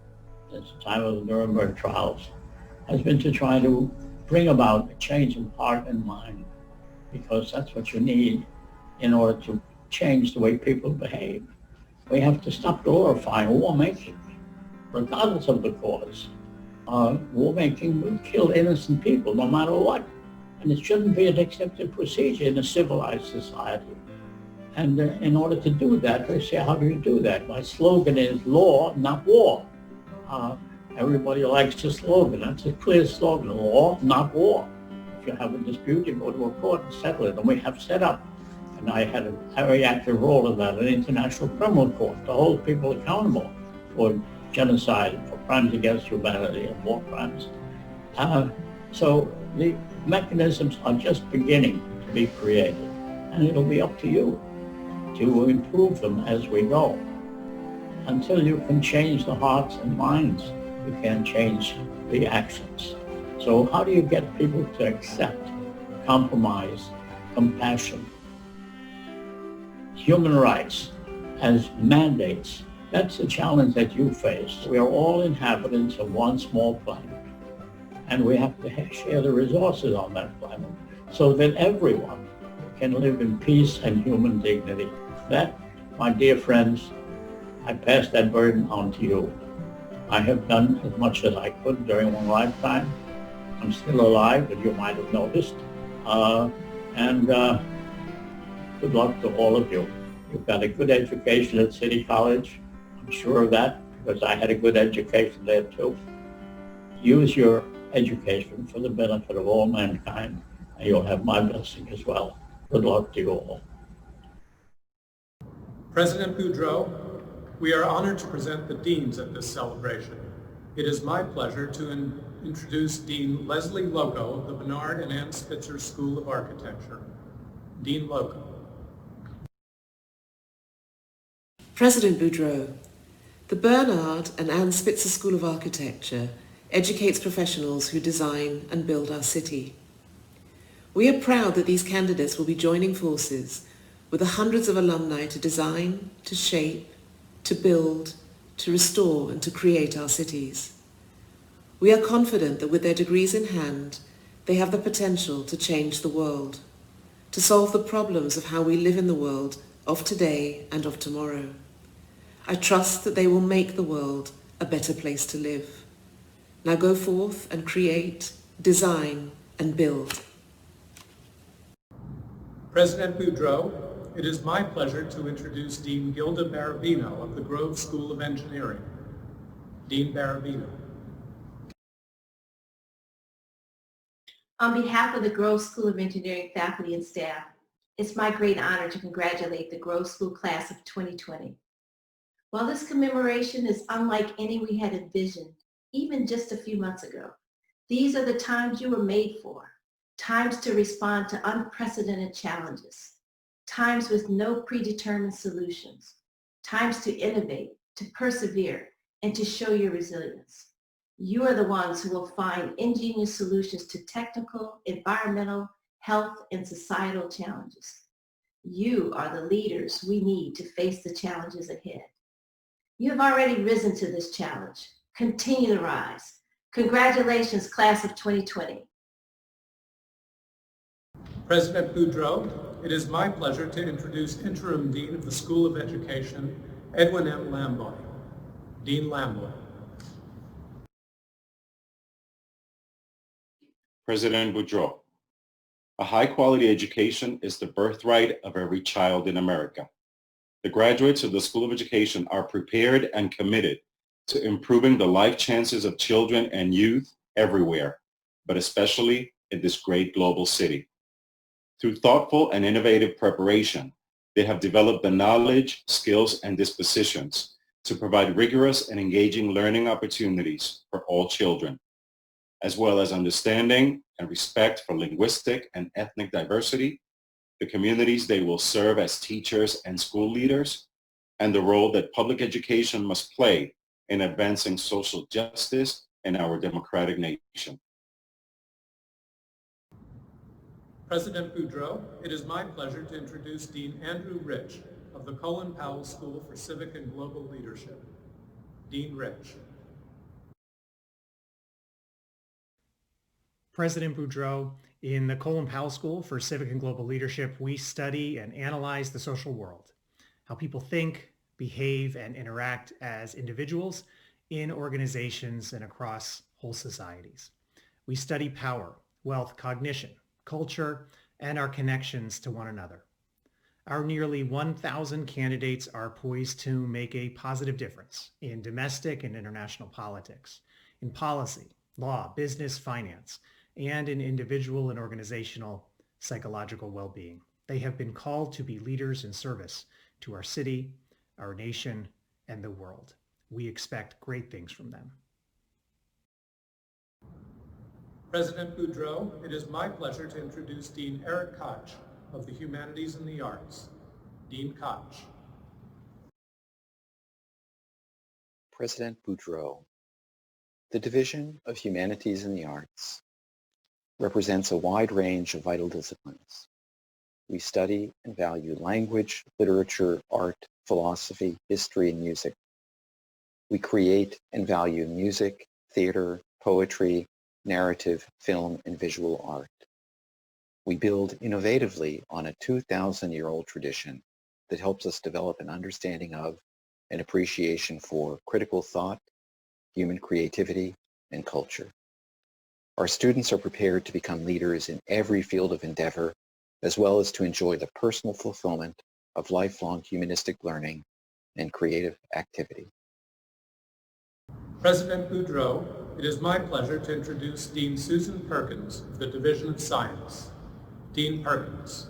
since the time of the Nuremberg trials, has been to try to bring about a change of heart and mind, because that's what you need in order to change the way people behave. We have to stop glorifying war making, regardless of the cause. War making will kill innocent people no matter what. And it shouldn't be an accepted procedure in a civilized society. And in order to do that, they say, how do you do that? My slogan is law, not war. Everybody likes the slogan. That's a clear slogan, law, not war. If you have a dispute, you go to a court and settle it. And we have set up, and I had a very active role in that, an international criminal court to hold people accountable for genocide, for crimes against humanity and war crimes. So the mechanisms are just beginning to be created, and it'll be up to you to improve them as we go. Until you can change the hearts and minds, you can't change the actions. So how do you get people to accept compromise, compassion, human rights as mandates? That's the challenge that you face. We are all inhabitants of one small planet, and we have to share the resources on that planet so that everyone can live in peace and human dignity. That, my dear friends, I pass that burden on to you. I have done as much as I could during one lifetime. I'm still alive, as you might have noticed. Good luck to all of you. You've got a good education at City College. I'm sure of that, because I had a good education there too. Use your education for the benefit of all mankind, and you'll have my blessing as well. Good luck to you all. President Boudreau, we are honored to present the deans at this celebration. It is my pleasure to introduce Dean Leslie Loco of the Bernard and Ann Spitzer School of Architecture. Dean Loco. President Boudreau, the Bernard and Ann Spitzer School of Architecture educates professionals who design and build our city. We are proud that these candidates will be joining forces with the hundreds of alumni to design, to shape, to build, to restore, and to create our cities. We are confident that with their degrees in hand, they have the potential to change the world, to solve the problems of how we live in the world of today and of tomorrow. I trust that they will make the world a better place to live. Now go forth and create, design, and build. President Boudreau, it is my pleasure to introduce Dean Gilda Barabino of the Grove School of Engineering. Dean Barabino. On behalf of the Grove School of Engineering faculty and staff, it's my great honor to congratulate the Grove School class of 2020. While this commemoration is unlike any we had envisioned, even just a few months ago, these are the times you were made for, times to respond to unprecedented challenges, times with no predetermined solutions, times to innovate, to persevere, and to show your resilience. You are the ones who will find ingenious solutions to technical, environmental, health, and societal challenges. You are the leaders we need to face the challenges ahead. You have already risen to this challenge. Continue to rise. Congratulations, class of 2020. President Boudreau, it is my pleasure to introduce Interim Dean of the School of Education, Edwin M. Lamboy. Dean Lamboy. President Boudreau, a high-quality education is the birthright of every child in America. The graduates of the School of Education are prepared and committed to improving the life chances of children and youth everywhere, but especially in this great global city. Through thoughtful and innovative preparation, they have developed the knowledge, skills, and dispositions to provide rigorous and engaging learning opportunities for all children, as well as understanding and respect for linguistic and ethnic diversity, the communities they will serve as teachers and school leaders, and the role that public education must play in advancing social justice in our democratic nation. President Boudreau, it is my pleasure to introduce Dean Andrew Rich of the Colin Powell School for Civic and Global Leadership. Dean Rich. President Boudreau, in the Colin Powell School for Civic and Global Leadership, we study and analyze the social world, how people think, behave, and interact as individuals in organizations and across whole societies. We study power, wealth, cognition, culture, and our connections to one another. Our nearly 1,000 candidates are poised to make a positive difference in domestic and international politics, in policy, law, business, finance, and in individual and organizational psychological well-being. They have been called to be leaders in service to our city, our nation, and the world. We expect great things from them. President Boudreau, it is my pleasure to introduce Dean Eric Koch of the Humanities and the Arts. Dean Koch. President Boudreau, the Division of Humanities and the Arts represents a wide range of vital disciplines. We study and value language, literature, art, philosophy, history, and music. We create and value music, theater, poetry, narrative, film, and visual art. We build innovatively on a 2,000-year-old tradition that helps us develop an understanding of and appreciation for critical thought, human creativity, and culture. Our students are prepared to become leaders in every field of endeavor, as well as to enjoy the personal fulfillment of lifelong humanistic learning and creative activity. President Boudreau, it is my pleasure to introduce Dean Susan Perkins of the Division of Science. Dean Perkins.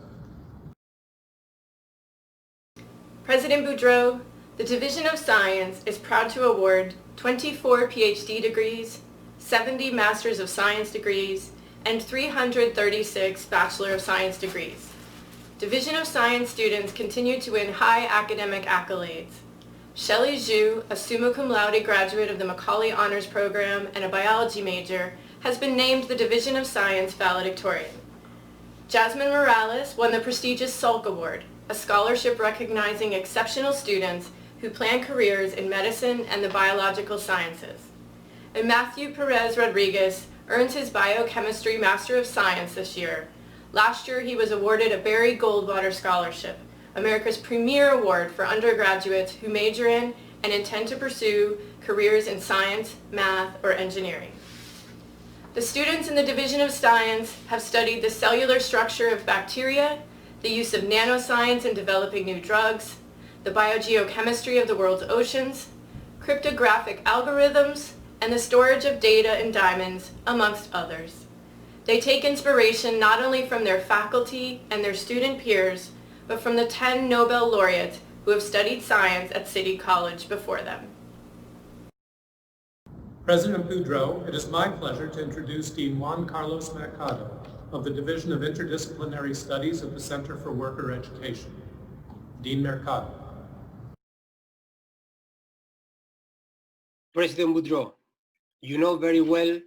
President Boudreau, the Division of Science is proud to award 24 PhD degrees, 70 Masters of Science degrees, and 336 Bachelor of Science degrees. Division of Science students continue to win high academic accolades. Shelley Zhu, a summa cum laude graduate of the Macaulay Honors Program and a biology major, has been named the Division of Science Valedictorian. Jasmine Morales won the prestigious Salk Award, a scholarship recognizing exceptional students who plan careers in medicine and the biological sciences. And Matthew Perez Rodríguez earns his Biochemistry Master of Science this year. Last year he was awarded a Barry Goldwater Scholarship, America's premier award for undergraduates who major in and intend to pursue careers in science, math, or engineering. The students in the Division of Science have studied the cellular structure of bacteria, the use of nanoscience in developing new drugs, the biogeochemistry of the world's oceans, cryptographic algorithms, and the storage of data in diamonds, amongst others. They take inspiration not only from their faculty and their student peers, but from the 10 Nobel laureates who have studied science at City College before them. President Boudreau, it is my pleasure to introduce Dean Juan Carlos Mercado of the Division of Interdisciplinary Studies at the Center for Worker Education. Dean Mercado. President Boudreau, you know very well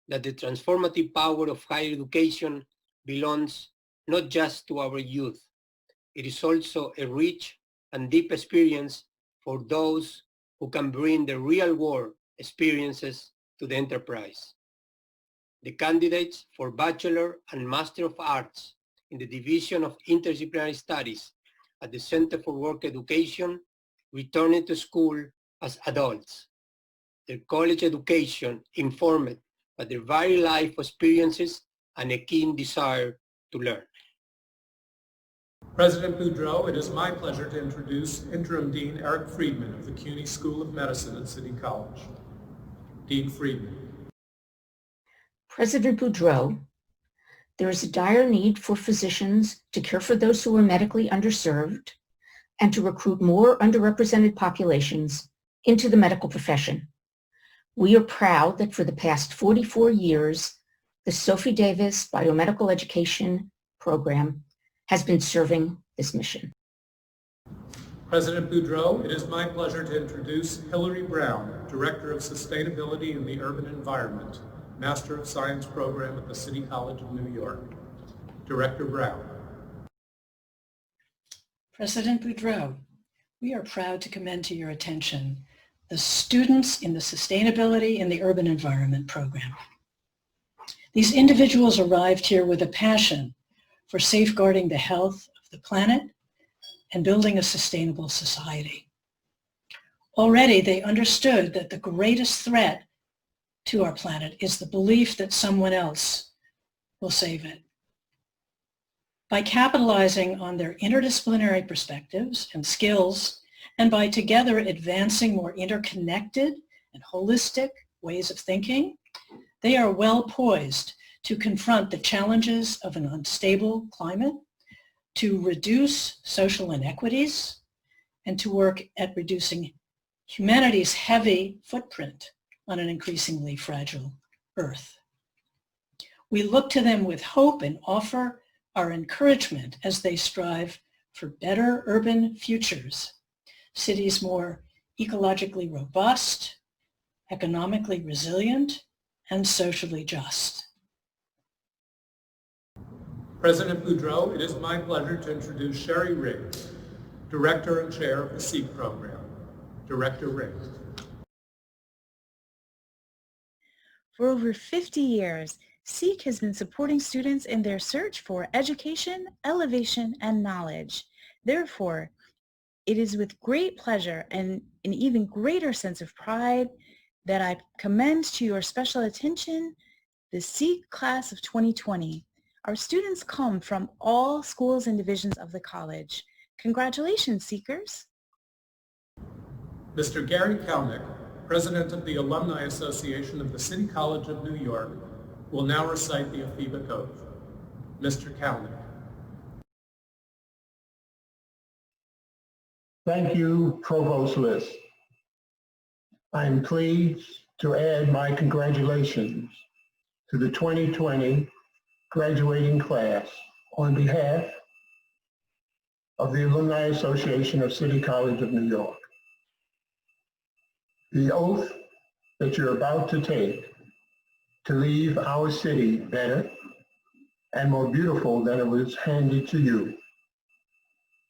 that the transformative power of higher education belongs not just to our youth. It is also a rich and deep experience for those who can bring the real-world experiences to the enterprise. The candidates for Bachelor and Master of Arts in the Division of Interdisciplinary Studies at the Center for Work Education returned to school as adults. Their college education informed by their varied life experiences and a keen desire to learn. President Boudreau, it is my pleasure to introduce Interim Dean Eric Friedman of the CUNY School of Medicine at City College. Dean Friedman. President Boudreau, there is a dire need for physicians to care for those who are medically underserved and to recruit more underrepresented populations into the medical profession. We are proud that for the past 44 years, the Sophie Davis Biomedical Education Program has been serving this mission. President Boudreau, it is my pleasure to introduce Hillary Brown, Director of Sustainability in the Urban Environment, Master of Science program at the City College of New York. Director Brown. President Boudreau, we are proud to commend to your attention the students in the Sustainability in the Urban Environment program. These individuals arrived here with a passion for safeguarding the health of the planet and building a sustainable society. Already they understood that the greatest threat to our planet is the belief that someone else will save it. By capitalizing on their interdisciplinary perspectives and skills, and by together advancing more interconnected and holistic ways of thinking, they are well poised to confront the challenges of an unstable climate, to reduce social inequities, and to work at reducing humanity's heavy footprint on an increasingly fragile Earth. We look to them with hope and offer our encouragement as they strive for better urban futures, cities more ecologically robust, economically resilient, and socially just. President Boudreau, it is my pleasure to introduce Sherry Riggs, Director and Chair of the SEEK program. Director Riggs. For over 50 years, SEEK has been supporting students in their search for education, elevation, and knowledge. Therefore, it is with great pleasure and an even greater sense of pride that I commend to your special attention the SEEK class of 2020. Our students come from all schools and divisions of the college. Congratulations, Seekers. Mr. Gary Calnek, President of the Alumni Association of the City College of New York, will now recite the Ephebic Oath. Mr. Calnek. Thank you, Provost Liss. I am pleased to add my congratulations to the 2020 graduating class on behalf of the Alumni Association of City College of New York. The oath that you're about to take to leave our city better and more beautiful than it was handed to you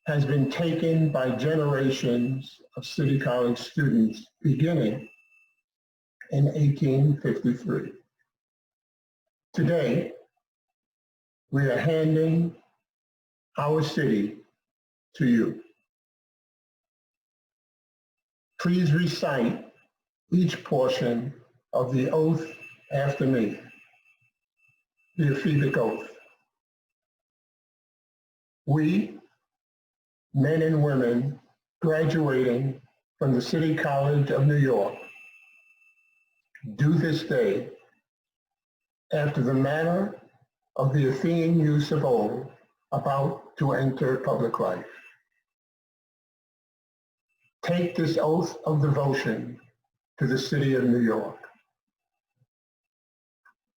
has been taken by generations of City College students beginning in 1853. Today, we are handing our city to you. Please recite each portion of the oath after me. The Ephebic Oath. we, men and women graduating from the City College of New York, do this day after the manner of the Athenian youth of old about to enter public life. Take this oath of devotion to the city of New York.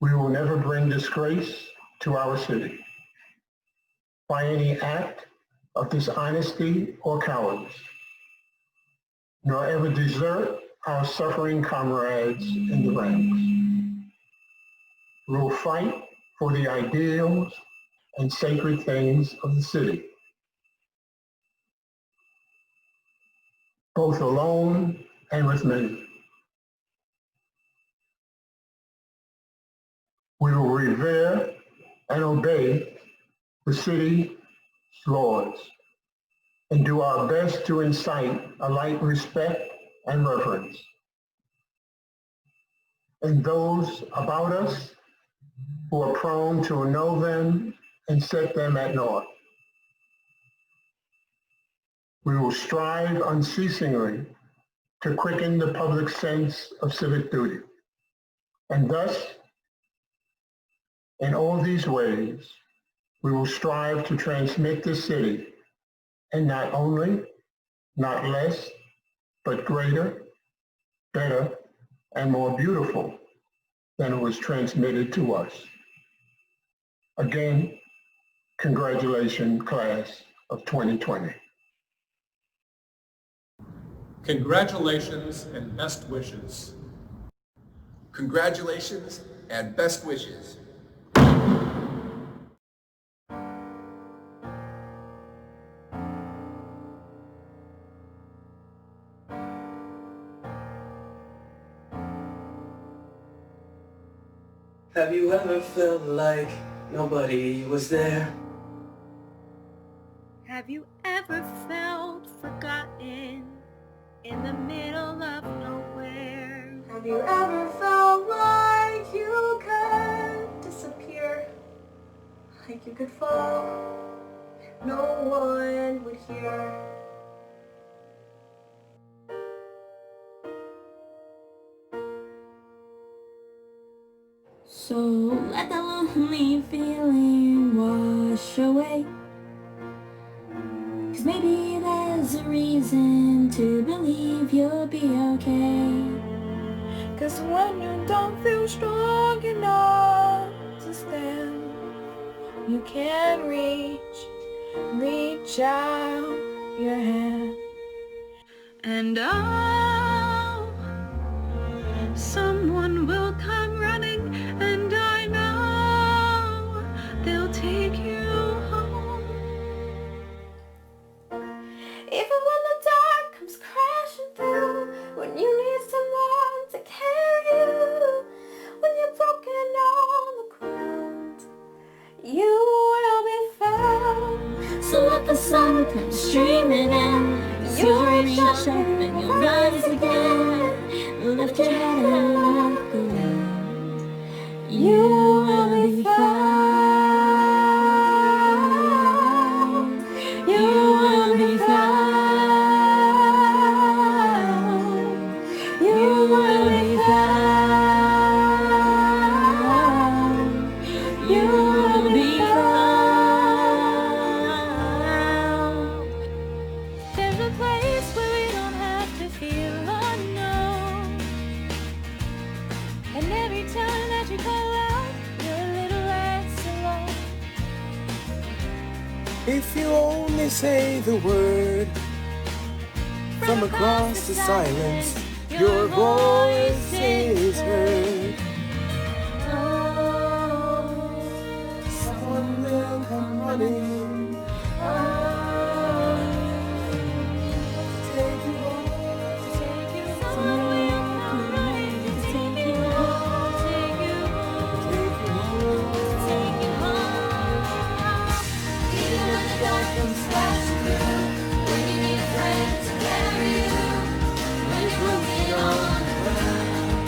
We will never bring disgrace to our city by any act of dishonesty or cowardice, nor ever desert our suffering comrades in the ranks. We will fight for the ideals and sacred things of the city, both alone and with many. We will revere and obey the city's laws and do our best to incite a like respect and reverence in those about us who are prone to annul them and set them at naught. We will strive unceasingly to quicken the public sense of civic duty. And thus, in all these ways, we will strive to transmit the city, and not only, not less, but greater, better, and more beautiful than it was transmitted to us. Again, congratulations, class of 2020. Congratulations and best wishes. Congratulations and best wishes. Have you ever felt like nobody was there? Have you ever felt forgotten in the middle of nowhere? Have you ever felt like you could disappear? Like you could fall, no one would hear? So let that lonely feeling wash away. 'Cause maybe there's a reason to believe you'll be okay. 'Cause when you don't feel strong enough to stand, you can reach out your hand. And someone will come running, and I know they'll take you home. Even when the dark comes crashing through, when you need someone to carry you, when you're broken on the ground, you will be found. So let the sun come streaming in, you'll reach up and you'll rise again. Lift your head and look around, you will be found. You will be found. You will be found. You will be found. There's a place where we don't have to feel unknown. And every time that you call out, you're a little less alone. If you only say the word from across the silence, your voice is heard. Someone will come running. Take you home. Someone will come running to take you home. Take you home. Take you home. Even when the dark comes flashing through, when you need a friend to carry you, when you're broken on the ground,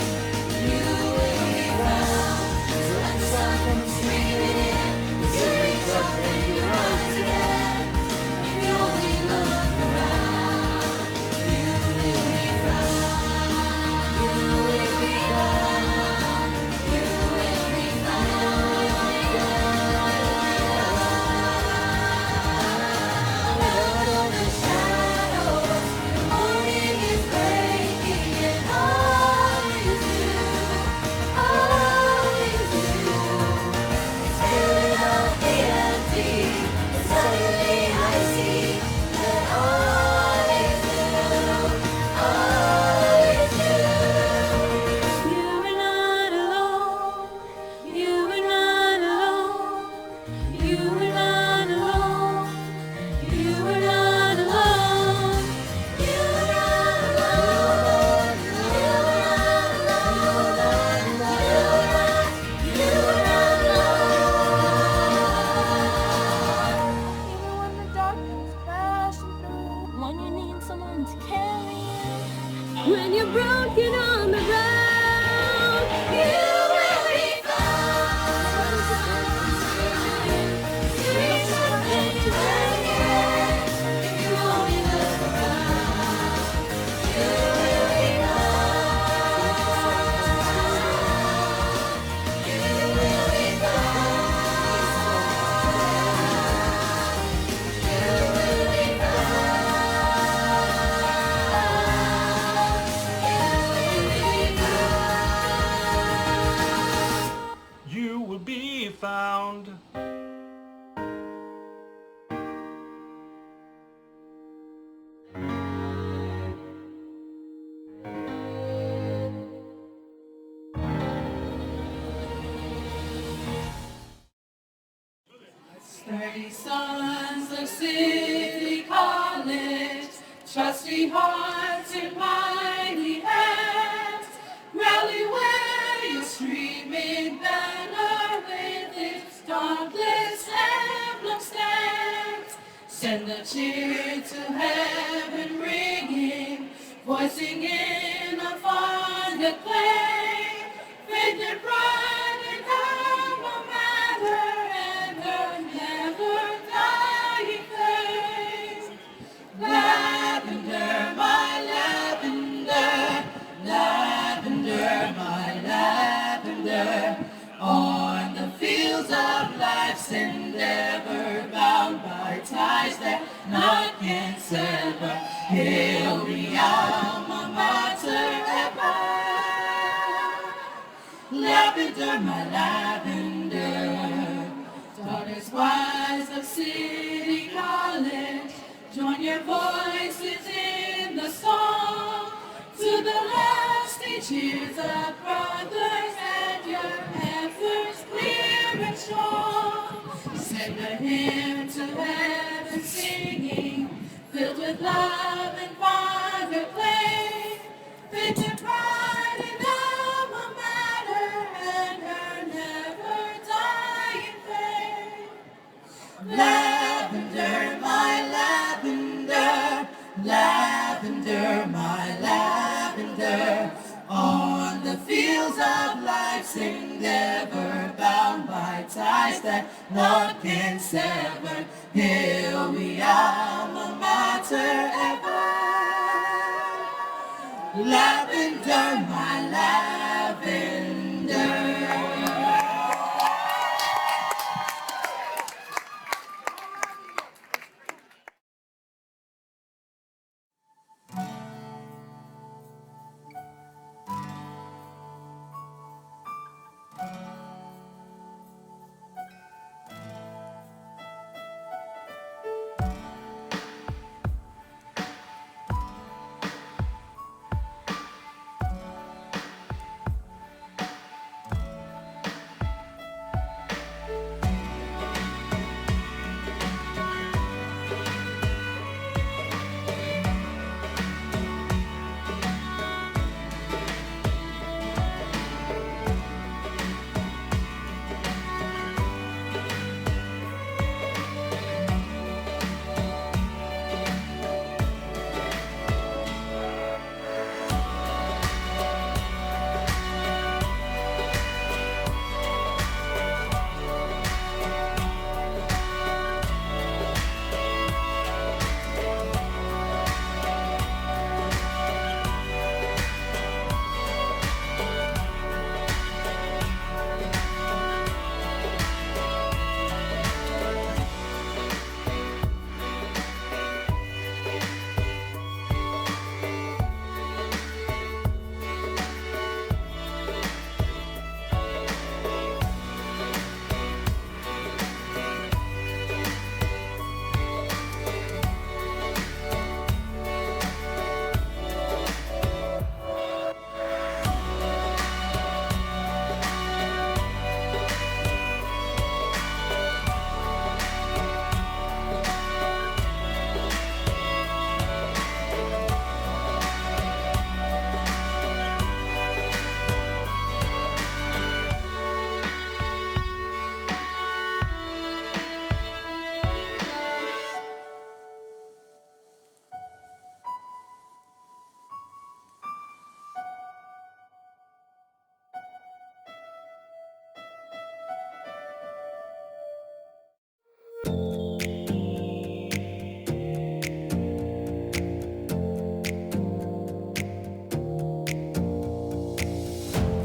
you will be found. So let the sun come streaming in, 'cause you reach up and you rise. will be found. Sons of City College, trusty hearts and mighty hands, rally where your streaming banner with its dauntless emblem stands. Send a cheer to heaven ringing, voicing in a fond acclaim, faith and pride in alma mater and her never dying fame. Lavender, my lavender, lavender, my lavender, on the fields of life's endeavor, bound by ties that none can sever. Hail the alma mater ever. Lavender, my lavender, daughters wise of City College, join your voices in the song to the lasting cheers of brothers and your efforts clear and strong. Send a hymn to heaven singing, filled with love and fond acclaim, fit to pride in alma mater and her never dying fame. Lavender, my lavender, lavender, my lavender, on the fields of life's endeavor, bound by ties that none can sever. Hail the alma mater ever. Lavender, my lavender.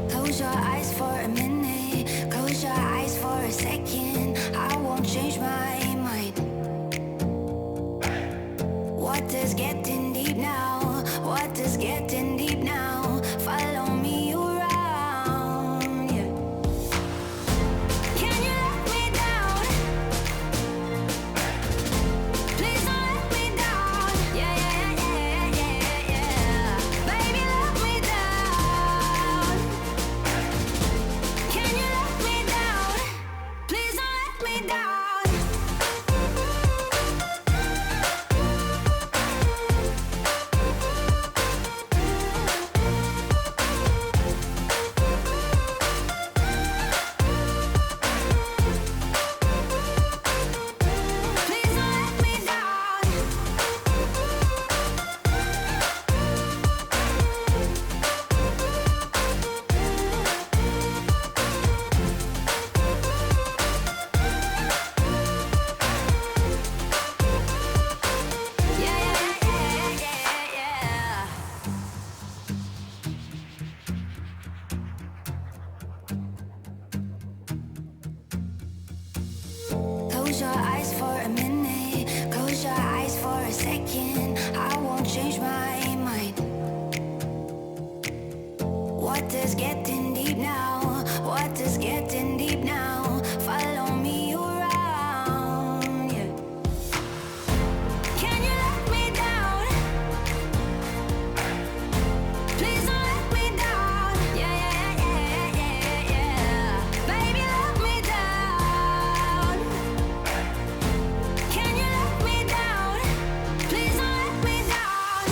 Close your eyes for a minute, close your eyes for a second. I won't change my mind. Water's getting deep now, water's getting deep now. Follow me around, yeah. Close your eyes for a minute, close your eyes for a second. I won't change my mind. What is getting deep now? What is getting deep now? Follow me around, yeah. Can you let me down? Please don't let me down. Yeah, yeah, yeah, yeah, yeah. Baby, let me down. Can you let me down? Please don't let me down.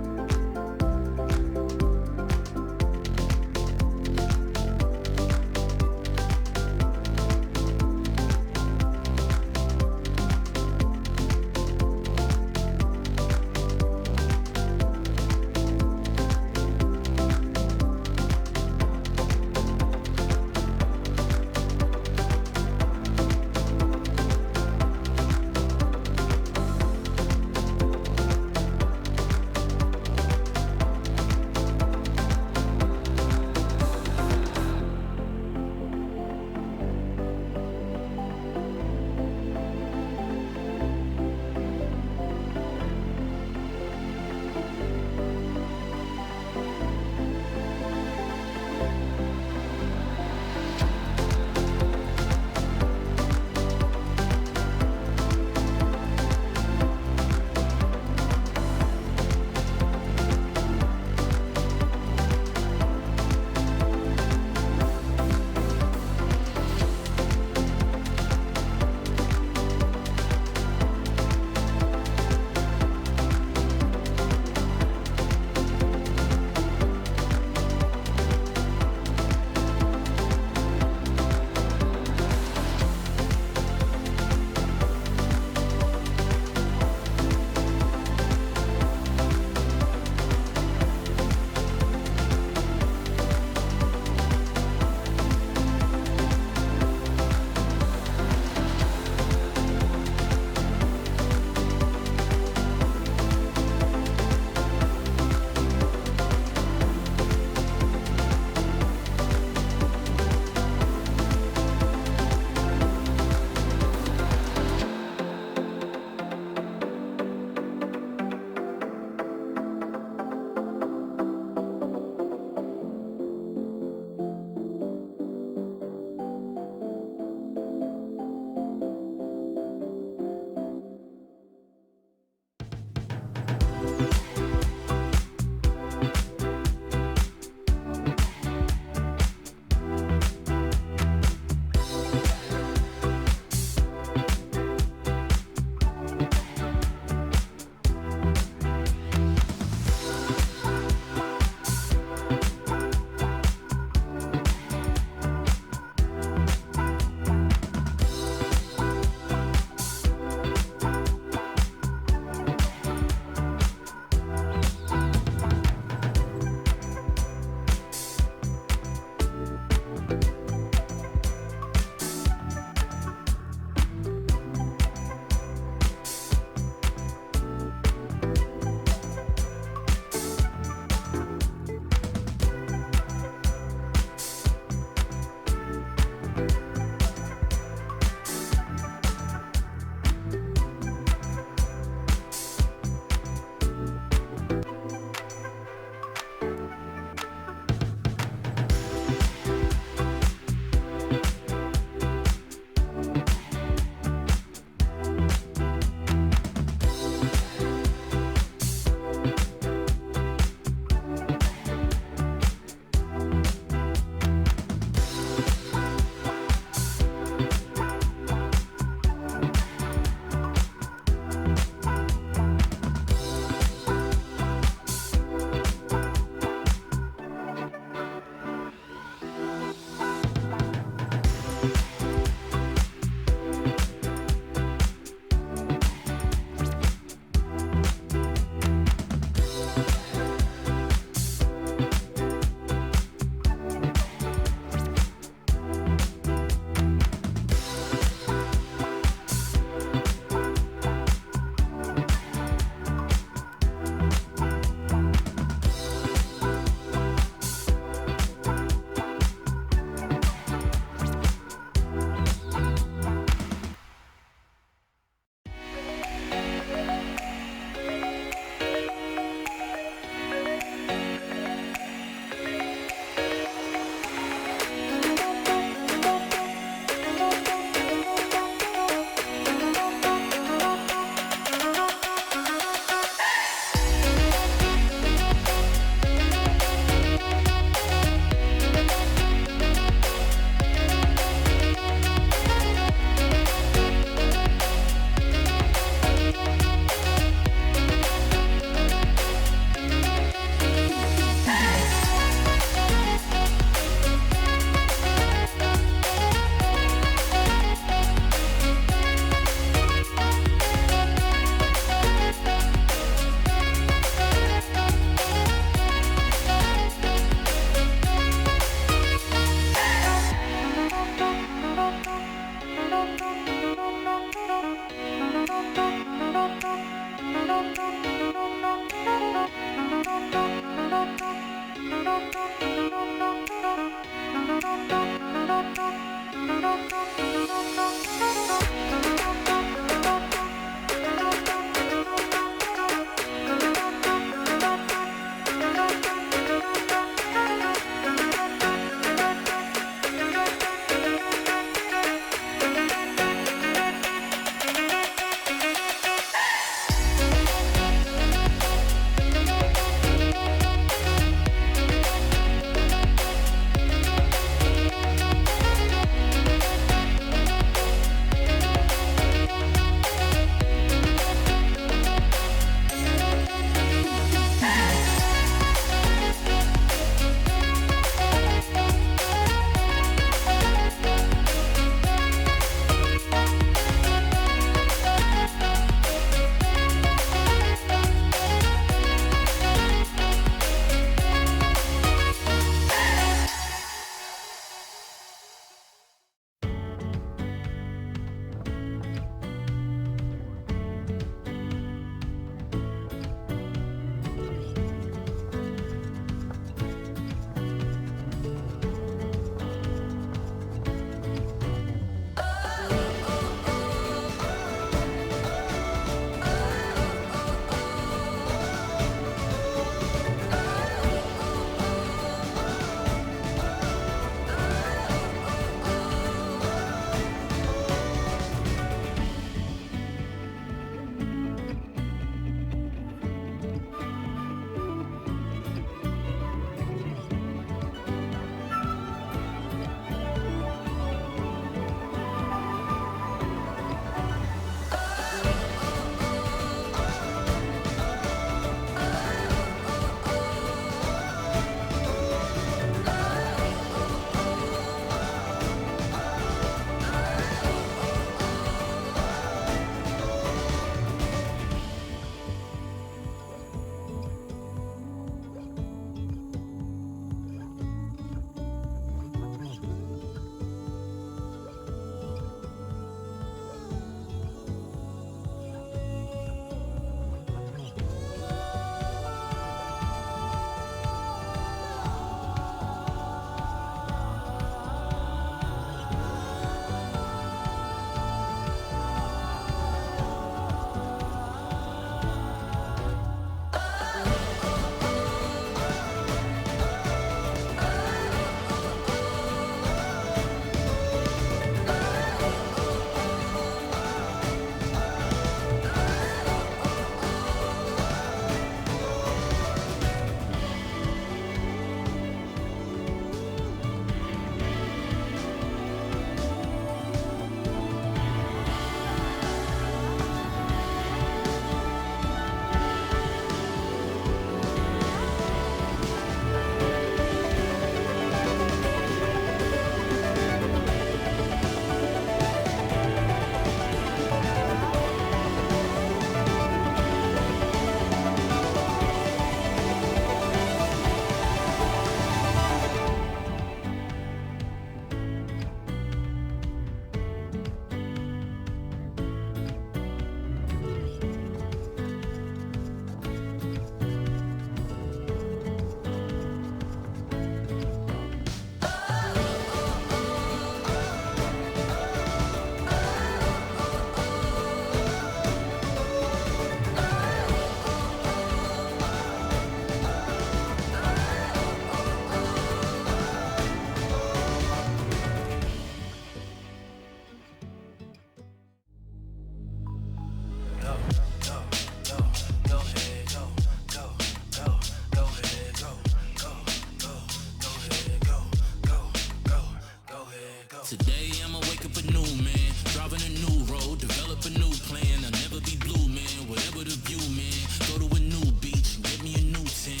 Today I'ma wake up a new man, driving a new road, develop a new plan. I'll never be blue, man, whatever the view, man. Go to a new beach, get me a new tan.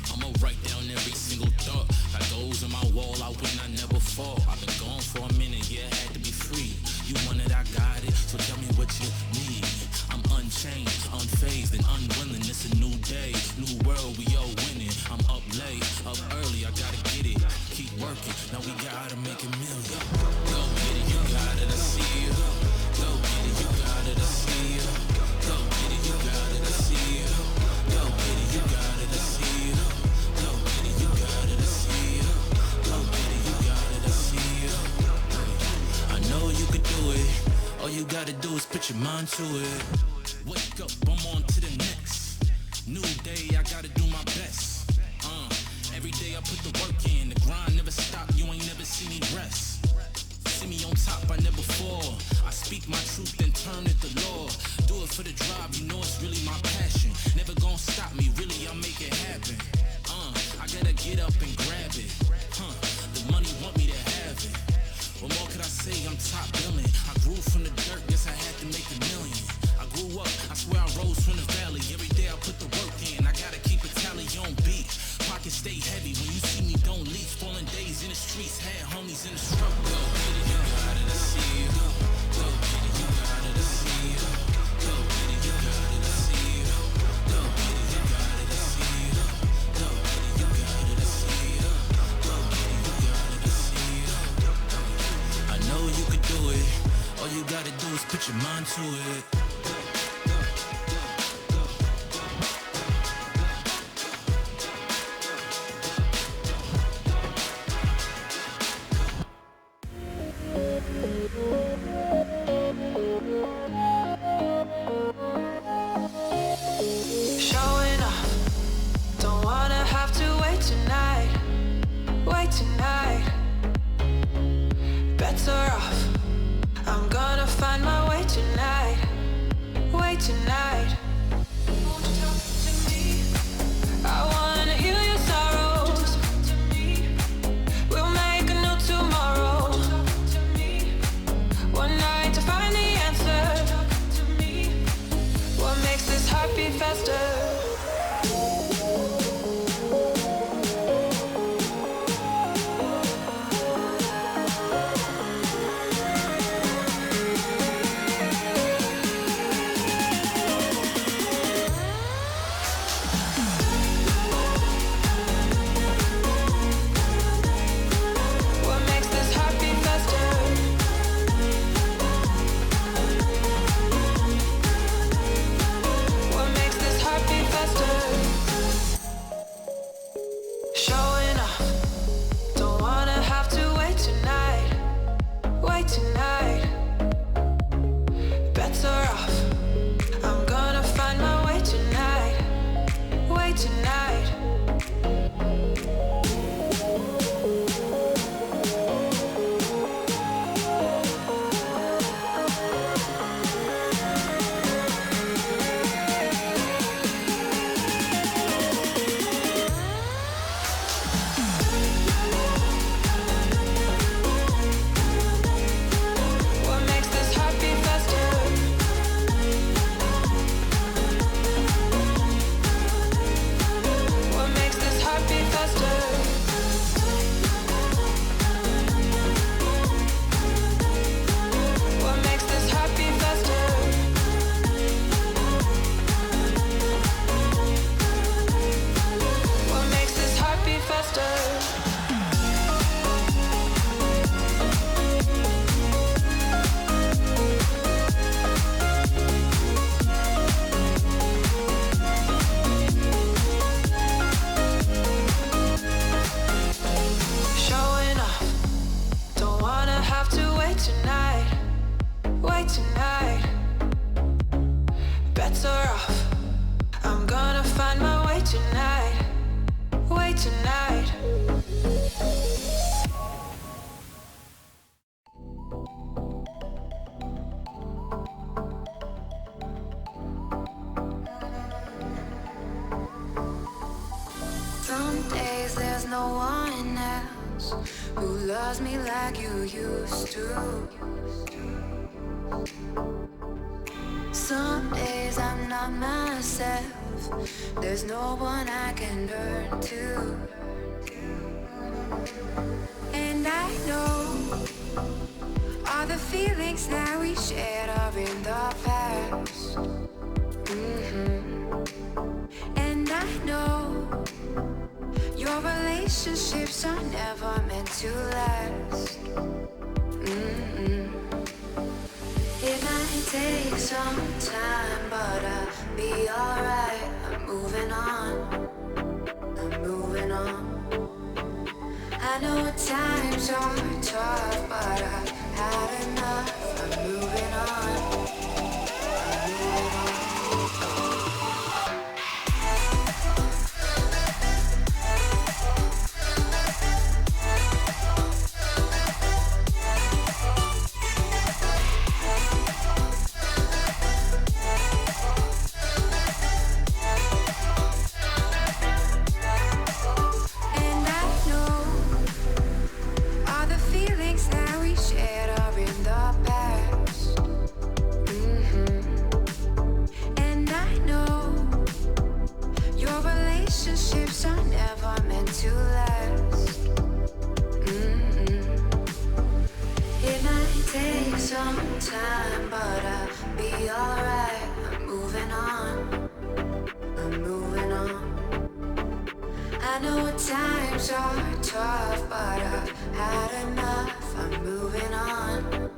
I'ma write down every single thought, like those on my wall. I win, I never fall. I've been gone for a minute, yeah, I had to be free. You want it, I got it, so tell me what you need. I'm unchained, unfazed, and unwilling. It's a new day, new world, we all winning. I'm up late, up early, I gotta get it. Keep working, now we gotta make a million. Go. mind to it. Wake up, I'm on to the next. New day, I gotta do my best. Every day I put the work in. The grind never stop, you ain't never see me rest. See me on top, I never fall. I speak my truth and turn it to law. Do it for the drive, you know it's really my passion. Never gonna stop me, really I'll make it happen. I gotta get up and grab it. The money want me to have it. What more could I say? I'm top billing. I grew from the dirt, guess I had to make a million. I grew up, I swear I rose from the valley. Every day I put the work in, I gotta keep a tally on beat. Pockets stay heavy, when you see me don't leave. Falling days in the streets, had homies in the struggle. Go get it, you gotta see it. Go get it, you gotta see it. Go get it, you gotta see it. Go get it, you gotta see it. Go get it, you gotta see it. Go get it, you gotta see it. I know you could do it. All you gotta do is put your mind to it. Times are tough, but I've had enough. I'm moving on. I know times are tough, but I've had enough. I'm moving on.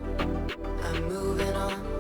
I'm moving on.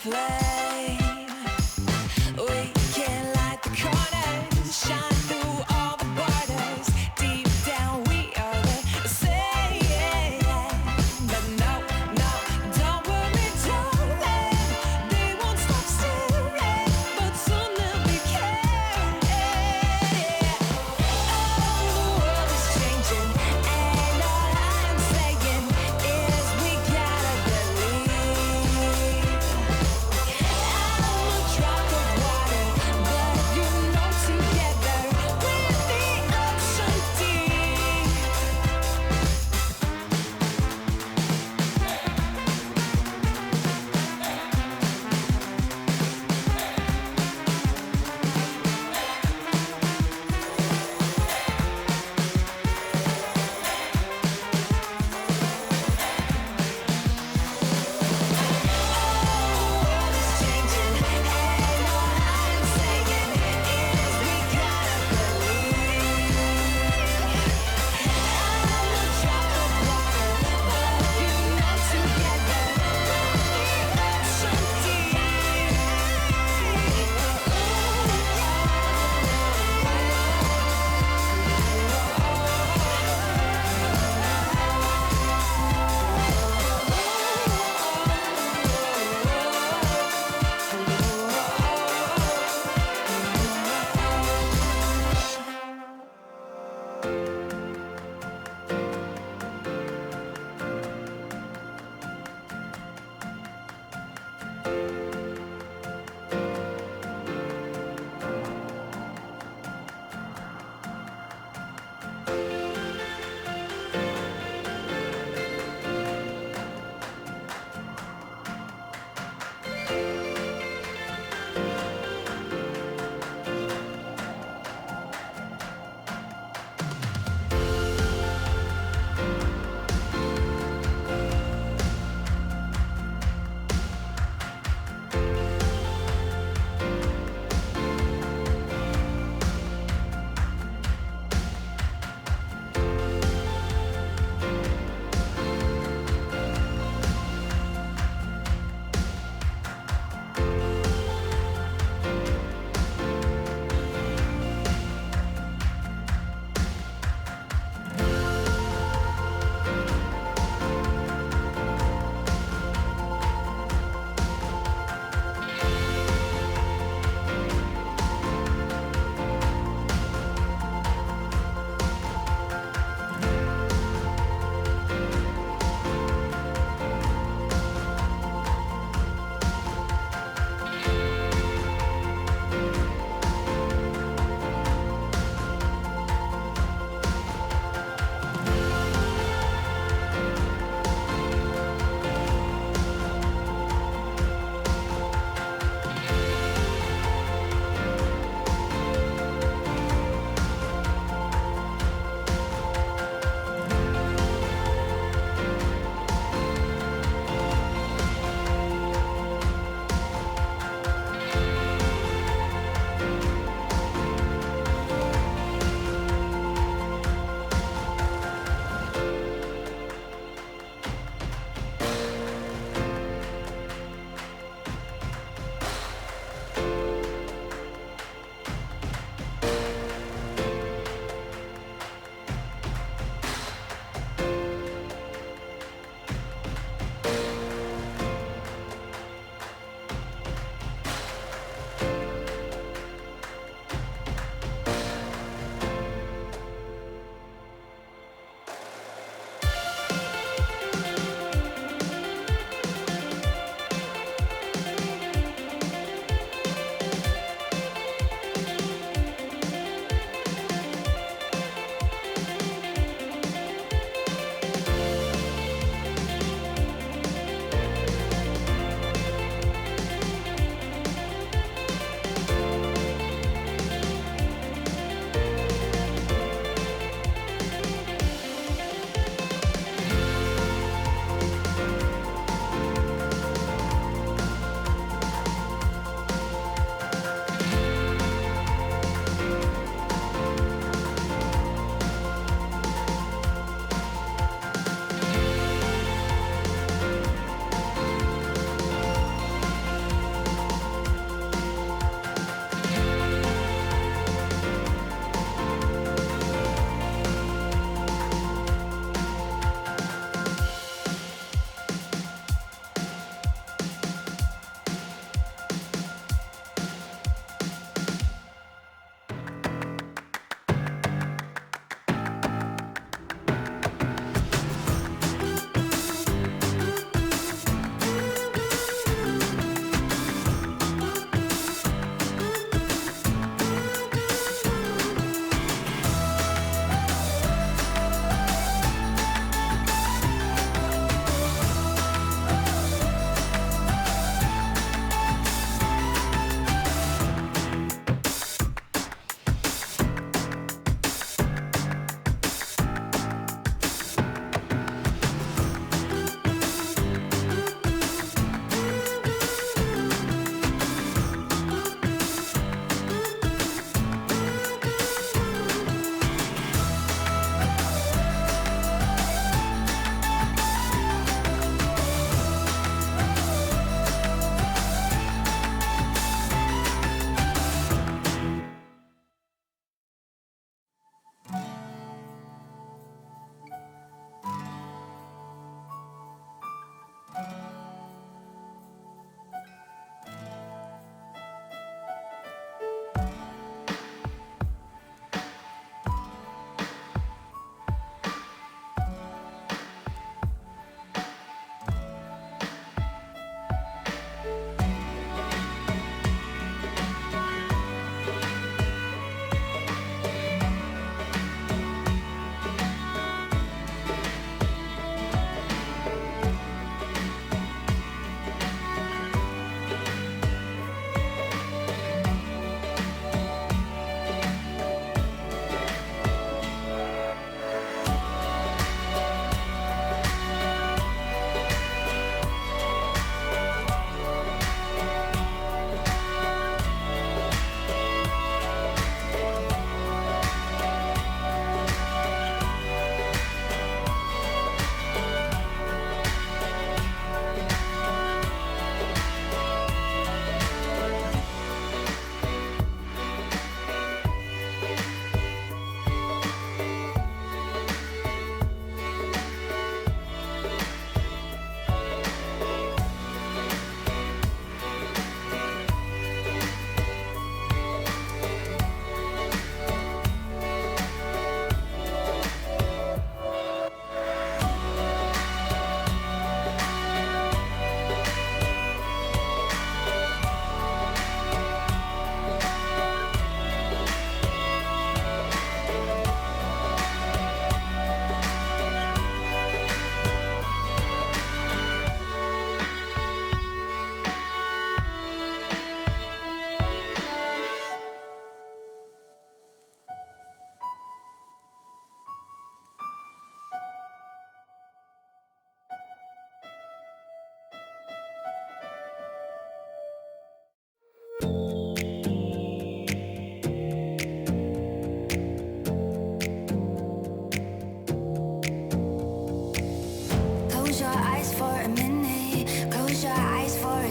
flame. We can light the corners, shine through all the borders. Deep down we are the same. But no, don't worry, darling. They won't stop staring, but soon they'll be caring. Oh, the world is changing, and all I'm saying is we gotta believe.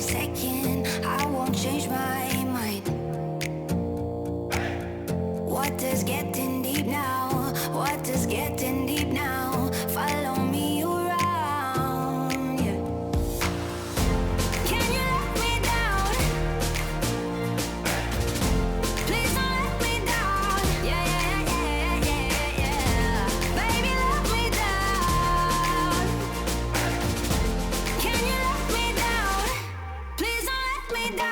second, I won't change my mind. What is getting deep now? What is getting deep now? Follow me around, yeah. Can you let me down? Please don't let me down. Yeah, yeah, yeah, yeah, yeah. Baby, let me down. Can you let me down? Please don't let me down.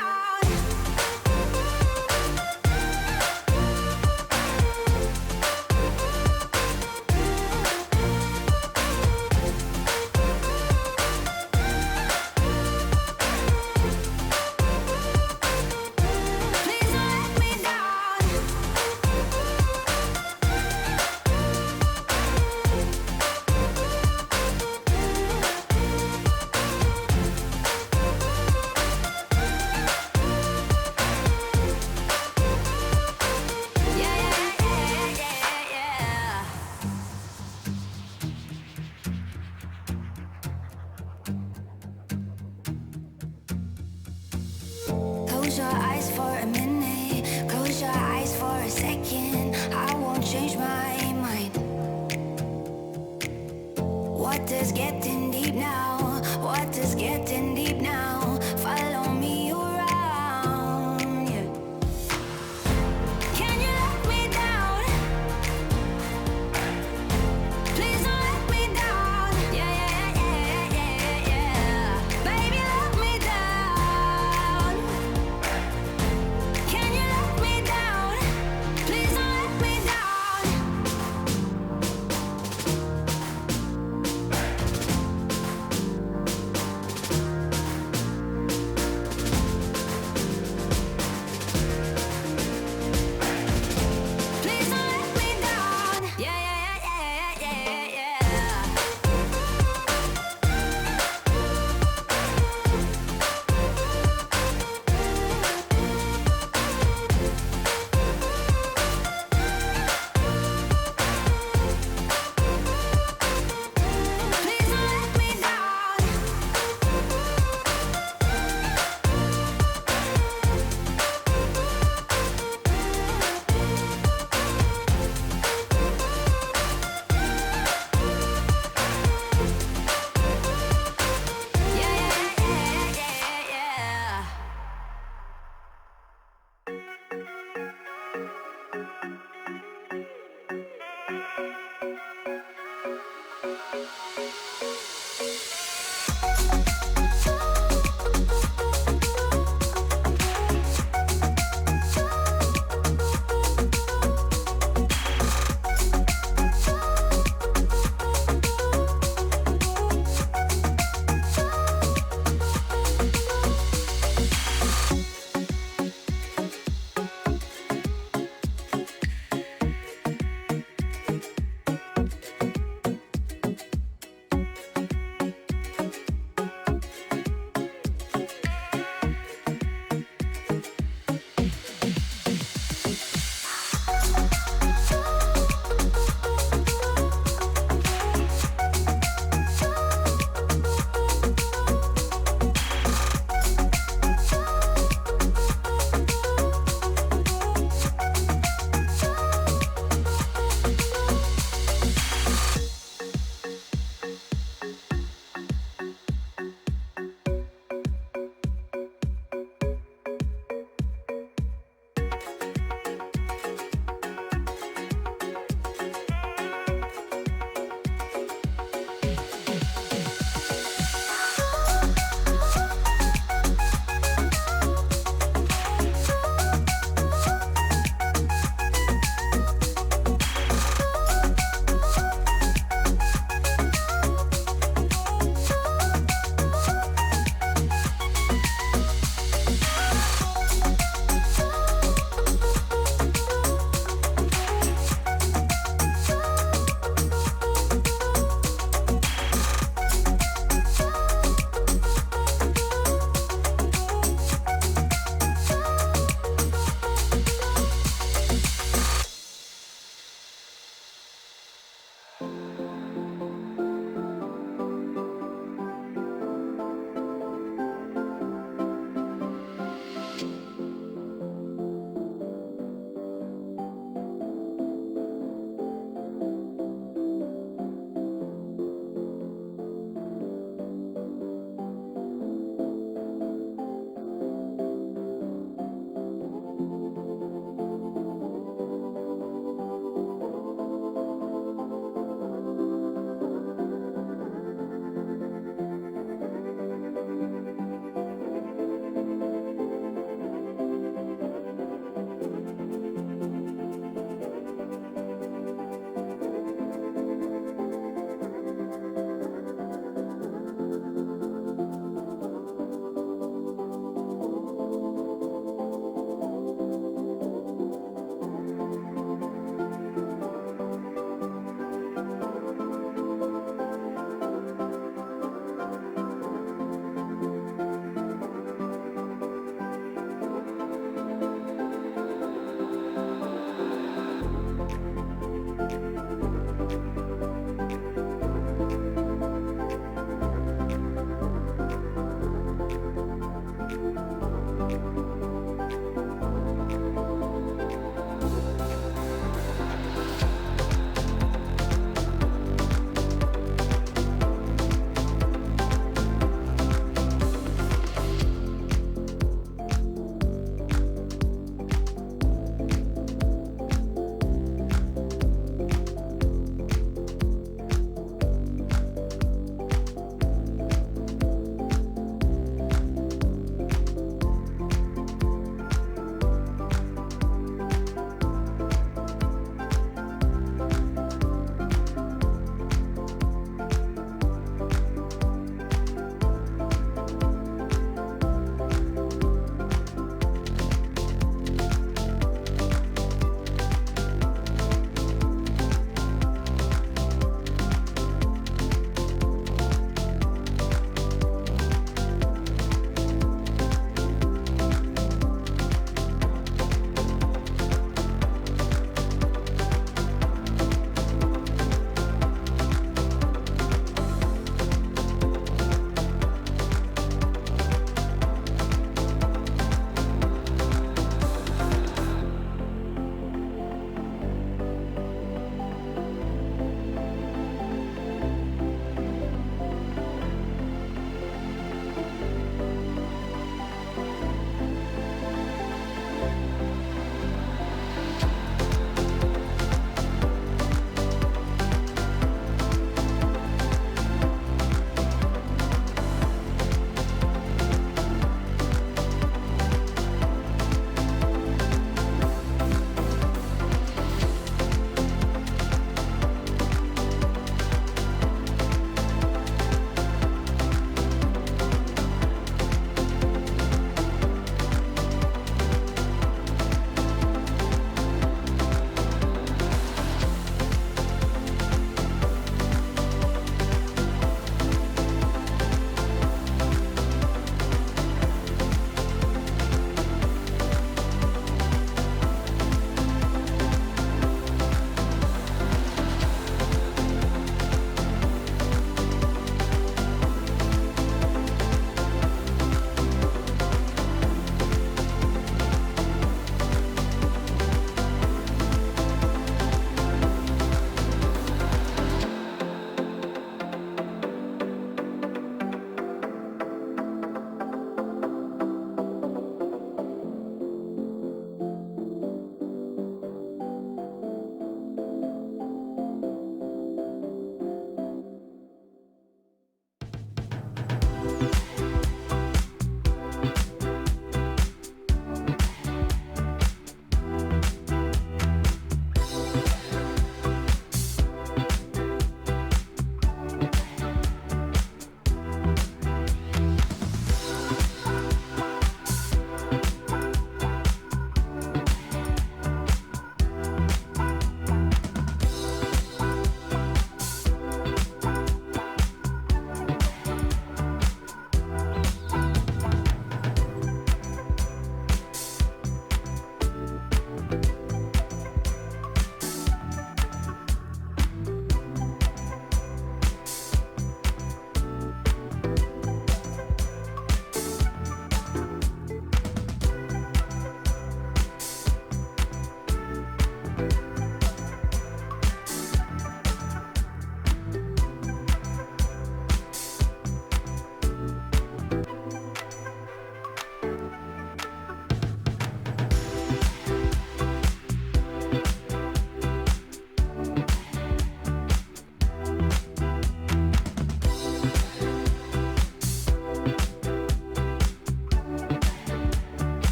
Close your eyes for a minute, close your eyes for a second, I won't change my mind. What is getting deep now? What is getting deep now? Follow me around, yeah. Can you let me down? Please don't let me down. Yeah, yeah, yeah, yeah, yeah. Baby, let me down. Can you let me down? Please don't let me down.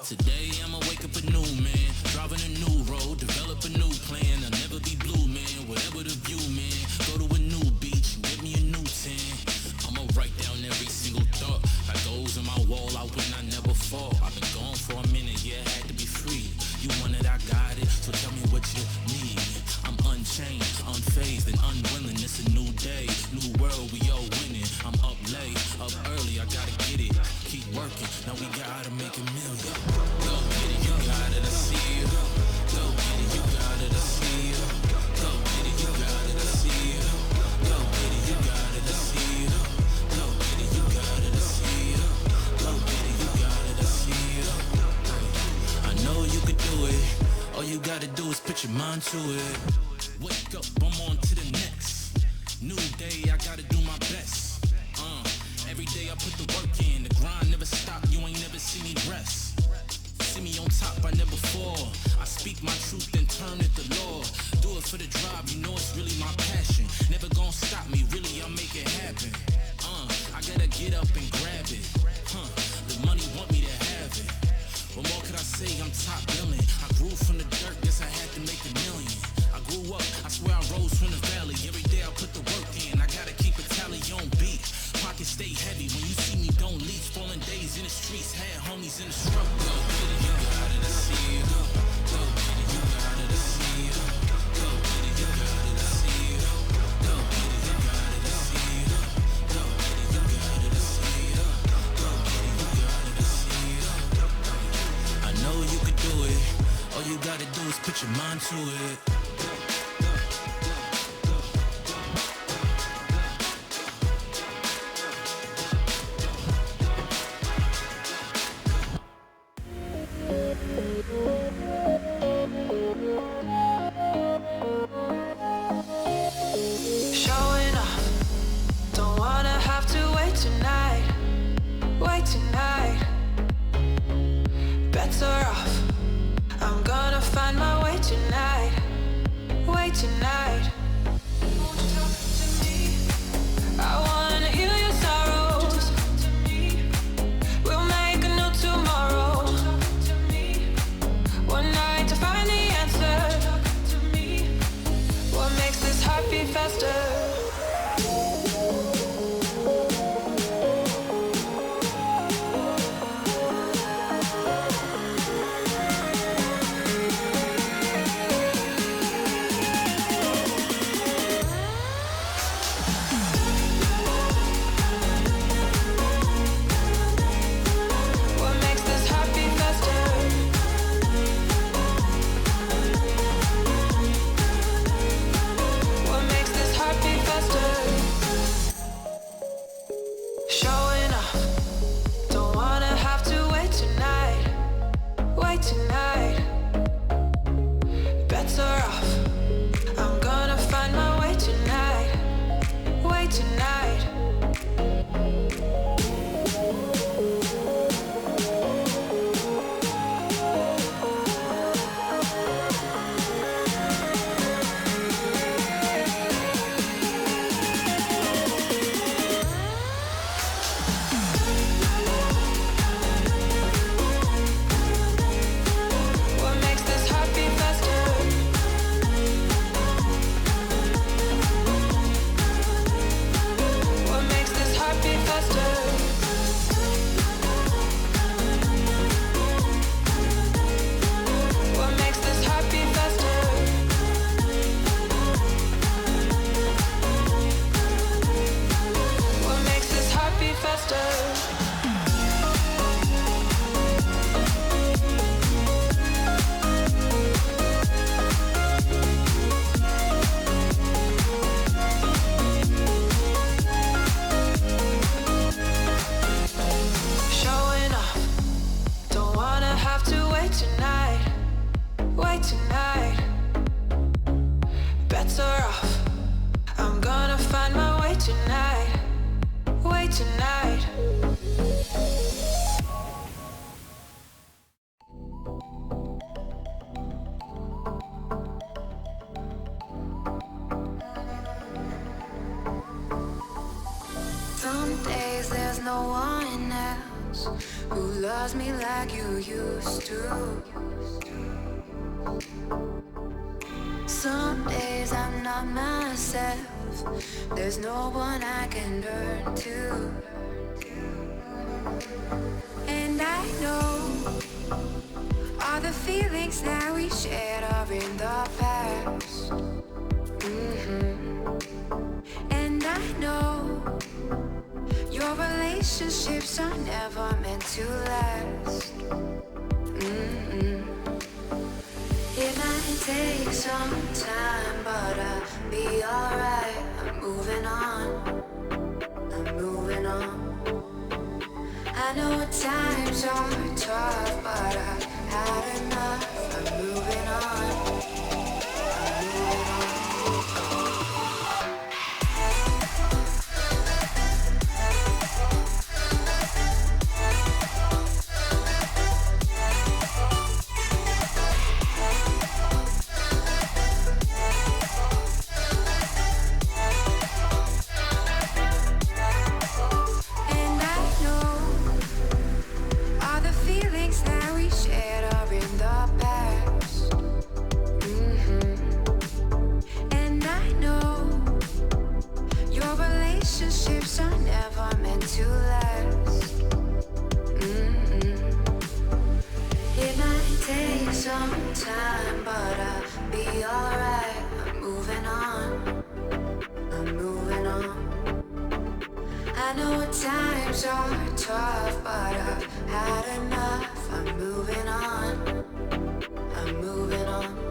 Today I'ma wake up a new man, driving a new road, develop a new plan. I'll never be blue, man, whatever the view, man. Go to a new beach, get me a new tan. I'ma write down every single thought, like goals on my wall, I win, I never fall. I've been gone for a minute, yeah, had to be free. You want it, I got it, so tell me what you need. I'm unchained, unfazed, and unwilling. It's a new day, new world, we all winning. I'm up late, up early, I gotta get it. Keep working, now we gotta make a million. Go get it, you got it, I see you. Go get it, you got it, I see you. Go get it, you got it, I see you. Go get it, you got it, I see you. Go get it, you got it, I see you. Go get it, you got it, I see you. I mind to it. Wake up, I'm on to the next. New day, I gotta do my best. Every day I put the work in. The grind never stop, you ain't never see me rest. See me on top, I never fall. I speak my truth and turn it to law. Do it for the drive, you know it's really my passion. Never gonna stop me, really I'll make it happen. I gotta get up and grab it. The money want me to have it. What more could I say? I'm top billing. I grew from the dirt, guess I had to make $1 million. I grew up, I swear I rose from the valley. Every day I put the work in, I gotta keep a tally on beat. Pockets stay heavy, when you see me don't leave. Falling days in the streets, had homies in the struggle. Go get it, you got it, I see you. Go get it, you got it, I see you. Go get it, you got it, I see you. Go get it, you got it, I see you. Go get it, you got it, I see you. Go get it, you got it, I see you. I know you could do it. All you gotta do is put your mind to it. Showing off, don't wanna have to wait tonight. Bets are off, I'm gonna find my way tonight. Won't you talk to me? I wanna heal your sorrows. We'll make a new tomorrow. One night to find the answer. What makes this heart beat faster? Some days there's no one else who loves me like you used to. Some days I'm not myself. There's no one I can turn to. And I know all the feelings that we shared are in the past. And I know your relationships are never meant to last. It might take some time, but I'll be alright. I'm moving on. I know times are tough, but I've had enough. I'm moving on. times are tough, but I've had enough. I'm moving on. I'm moving on.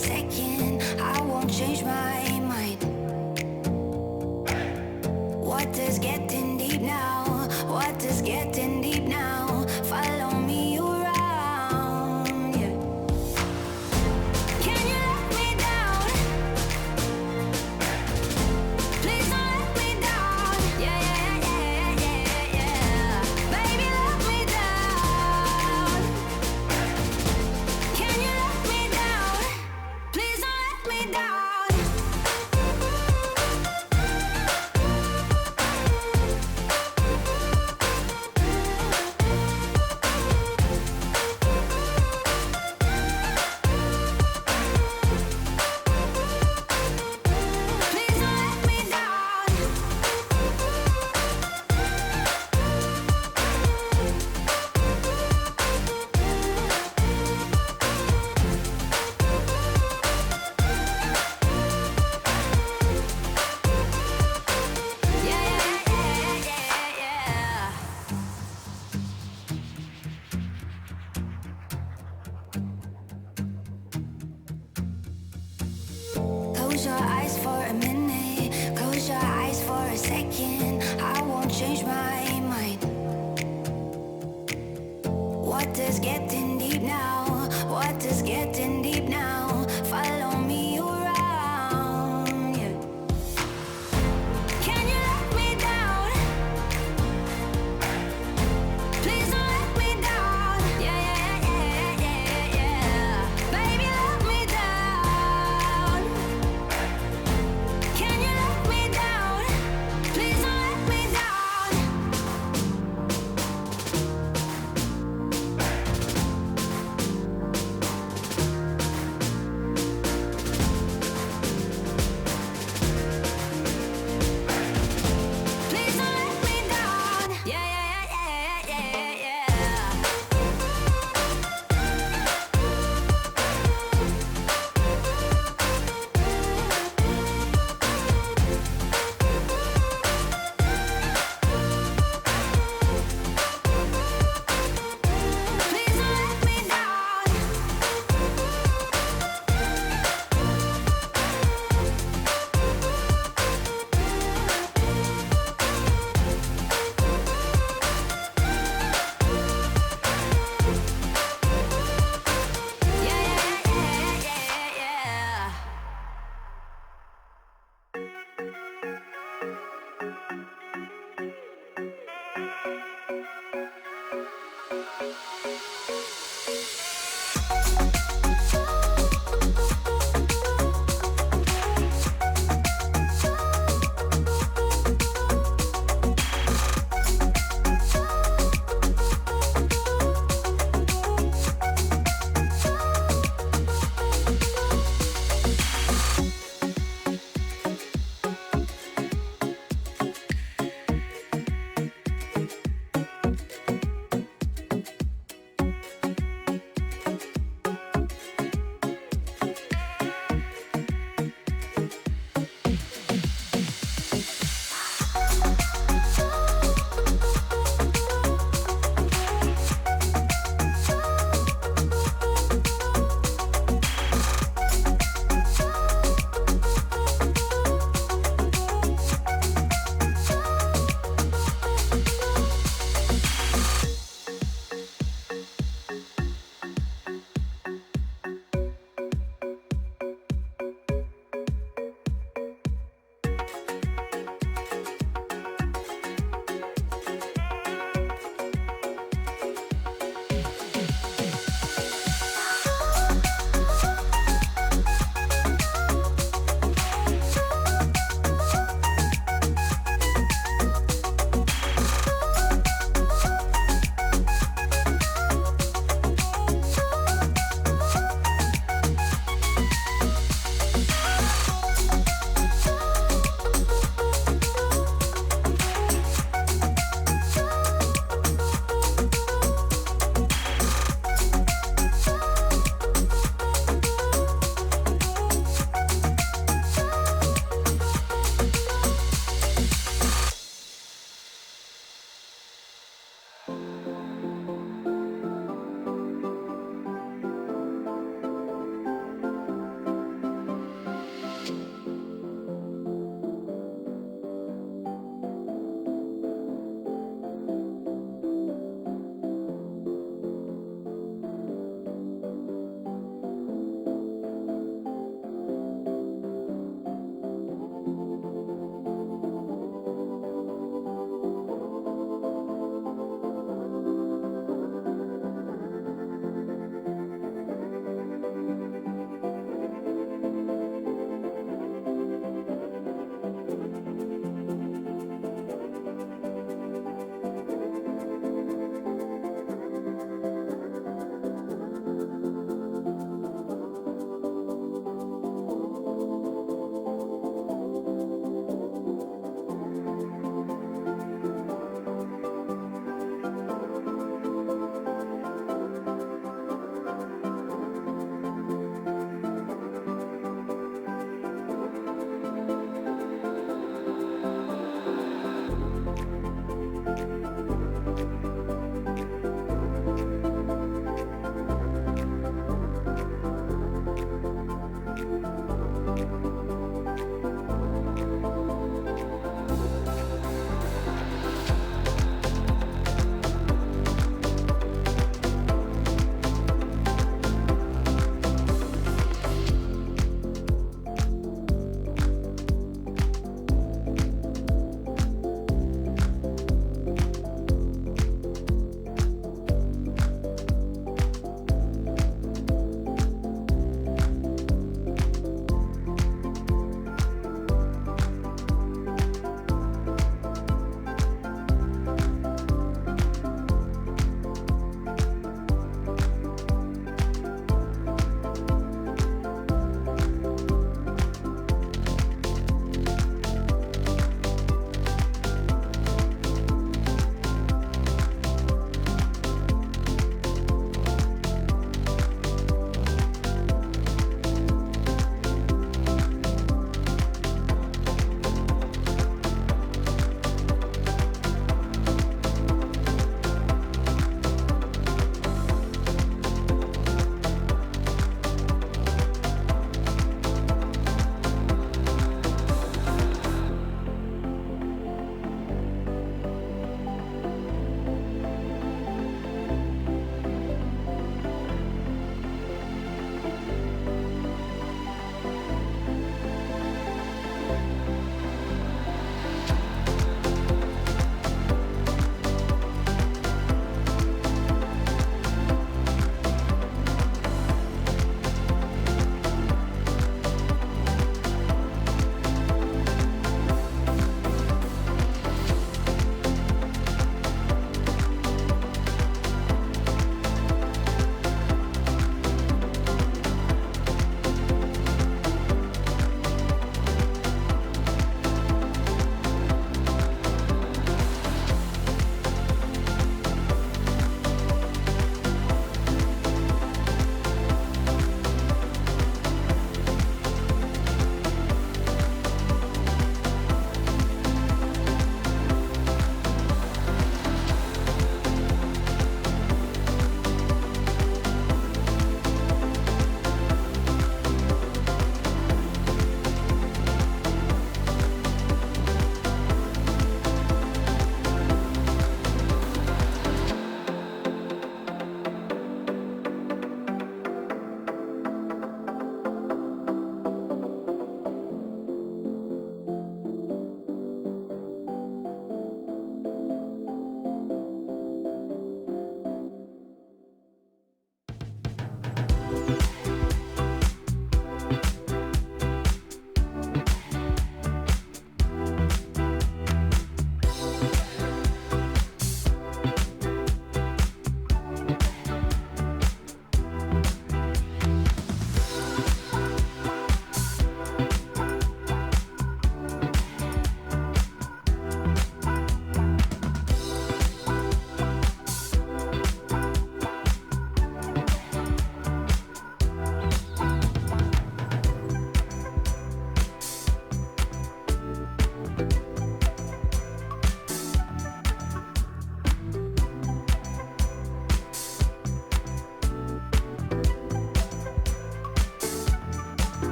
second. I won't change my mind. What is getting deep now? What is getting deep now? Follow me around, yeah. Can you let me down? Please don't let me down. Yeah, yeah, yeah, yeah, yeah. Baby, let me down. Can you let me down? Please don't let me down. Close your eyes for a minute. Close your eyes for a second. I won't change my mind. What is getting deep now? What is getting deep now? Follow me around, yeah. Can you let me down? Please don't let me down. Yeah, yeah, yeah, yeah, yeah. Baby, let me down. Can you let me down? Please don't let me down.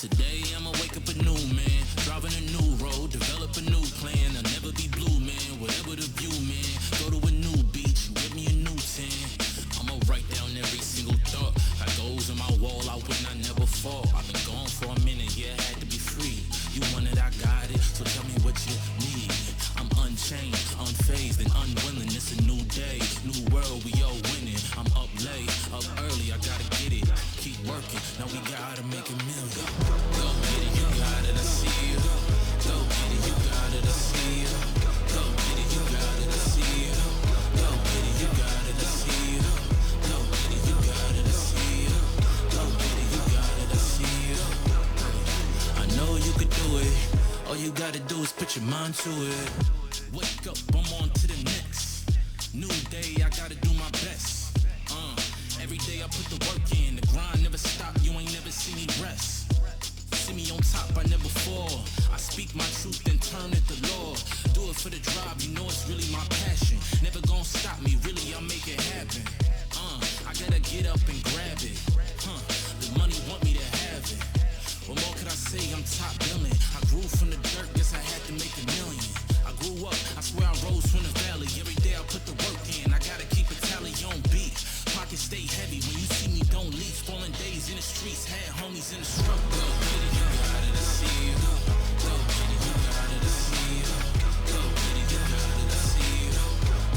Today I'ma wake up a new man, driving a new road, develop a new plan. I'll never be blue, man, whatever the view, man. Go to a new beach, get me a new tan. I'ma write down every single thought. Got goals on my wall, I win, I never fall. I've been gone for a minute, yeah, had to be free. You want it, I got it, so tell me what you need. I'm unchained, unfazed, and unwilling. It's a new day, new world, we all winning. I'm up late, up early, I gotta get it. Keep working, now we gotta make a million. Go get it, you got it, I see you. Go get it, you got it, I see you. Go get it, you got it, I see you. Go get it, you got it, I see you. Go get it, you got it. is put your mind to it. Wake up, I'm on to the next. New day, I gotta do my best. Every day I put the work in. The grind never stop, you ain't never see me rest. See me on top, I never fall. I speak my truth and turn it to law. Do it for the drive, you know it's really my passion. Never gonna stop me, really, I'll make it happen. I gotta get up and grab it. The money want me to have it. What more could I say? I'm top billing. I grew from the dirt, guess I had to make $1 million. I grew up, I swear I rose from the valley. Every day I put the work in, I gotta keep a tally on beat. Pockets stay heavy, when you see me don't leave. Falling days in the streets, had homies in the struggle. Go get it, you got it, I see you. Go get it, you got it, I see you. Go get it, you got it, I see you.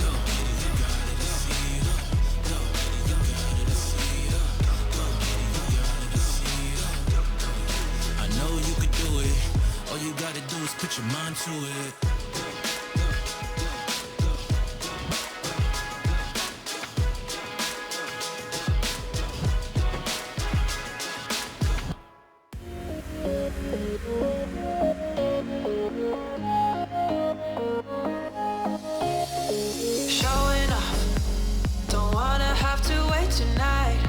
Go get it, you got it, I see you. Go get it, you got it, I see you. Go get it, you got it, I see you. I know you could do it. All you gotta do is put your mind to it. Showing off, don't wanna have to wait tonight.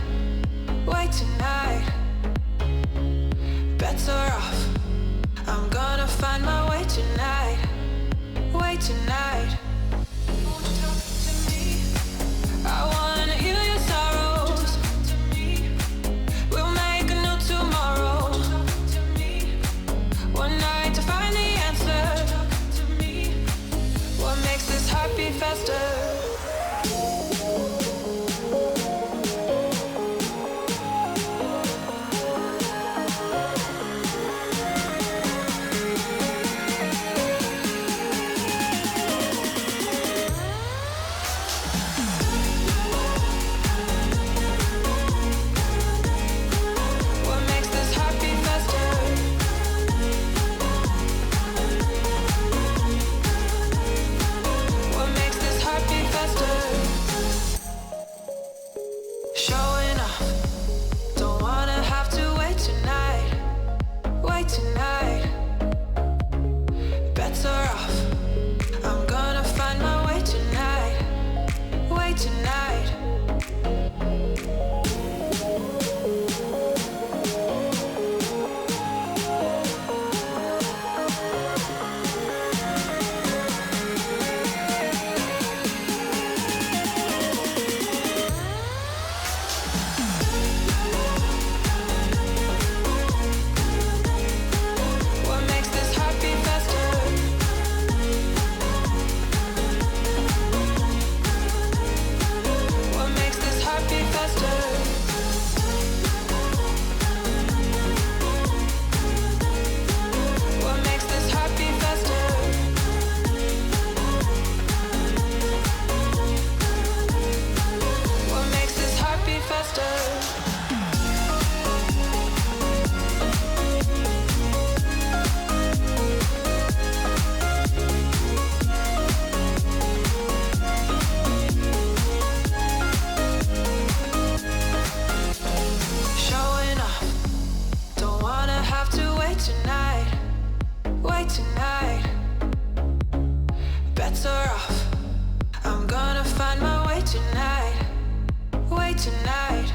Wait tonight. Bets are off, I'm gonna find my way tonight. Wait tonight. Won't you talk to me? I wanna heal your sorrows. We'll make a new tomorrow. One night to find the answer. What makes this heart beat faster? What makes this heart beat faster? What makes this heart beat faster? Showing off, don't wanna have to wait tonight. Wait tonight. Bets are off, I'm gonna find my way tonight. Wait tonight. What makes this heart beat faster? What makes this heart beat faster? What makes this heart beat faster? What makes this heart beat faster? Showing off, don't wanna have to wait tonight. Wait tonight. Bets are off, I'm gonna find my way tonight. Wait tonight.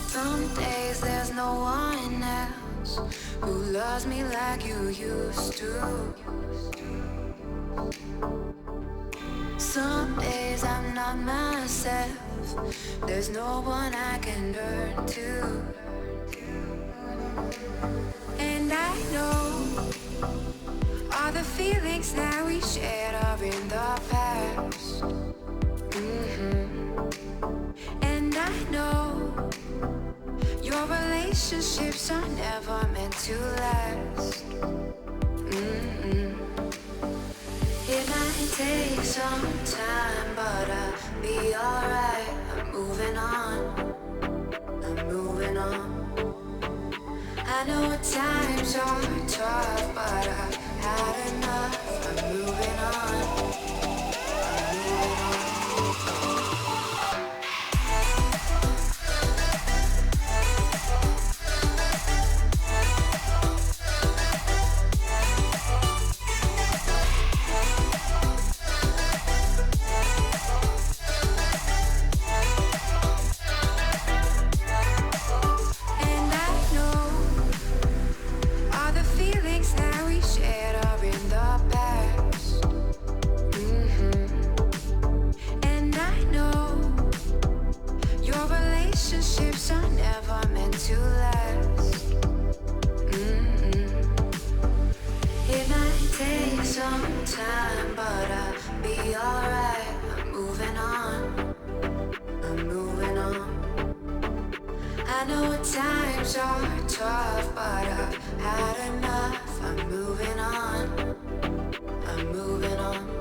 Some days there's no one else who loves me like you used to. Some days I'm not myself. There's no one I can turn to. And I know all the feelings that we shared are in the past. And I know your relationships are never meant to last. It might take some time, but I'll be alright. I'm moving on. I'm moving on. I know times are tough, but I've had enough. I'm moving on. I know at times are tough, but I've had enough. I'm moving on. I'm moving on.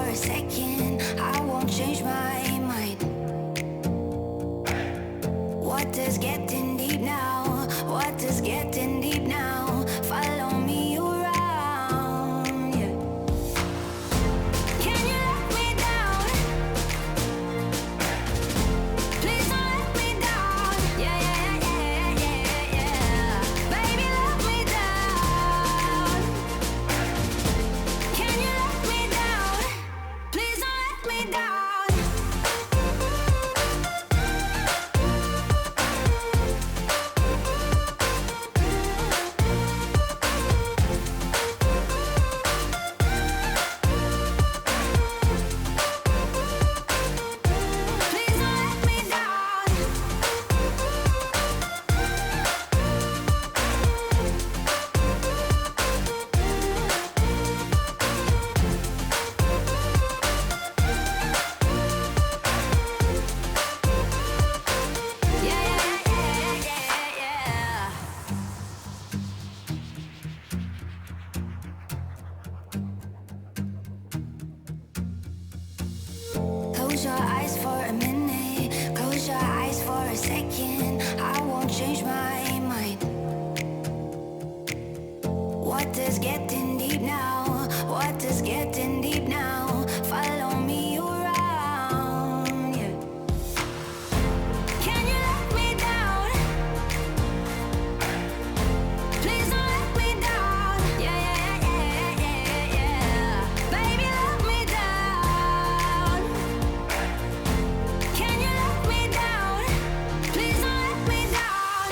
for a second, I won't change my mind. What is getting deep now? What is getting deep now? Follow me around, yeah. Can you let me down? Please don't let me down. Yeah, yeah, yeah, yeah, yeah. Baby, let me down. Can you let me down? Please don't let me down. Close your eyes for a minute, close your eyes for a second, I won't change my mind. What is getting deep now? What is getting deep now? Follow me around, yeah. Can you let me down? Please don't let me down. Yeah, yeah, yeah, yeah, yeah. Baby, let me down. Can you let me down? Please don't let me down.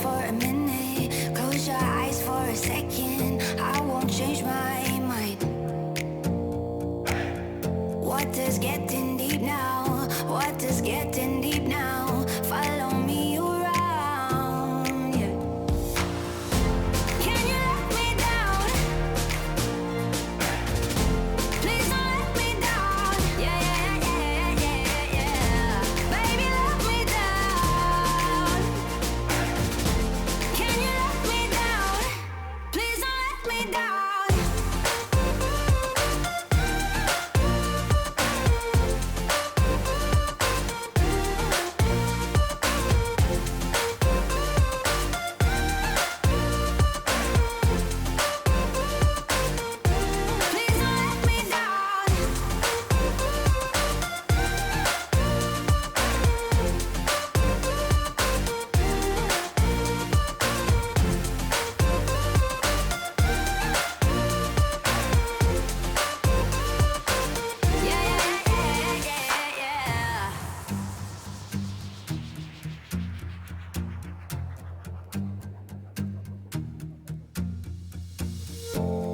for a minute, close your eyes for a second. I won't change my mind. What does getting deep now? What does getting deep now? Follow me around, yeah. Can you let me down? Please don't let me down. Yeah, yeah, yeah, yeah, yeah. Baby, let me down. Can you let me down? Please don't let me down.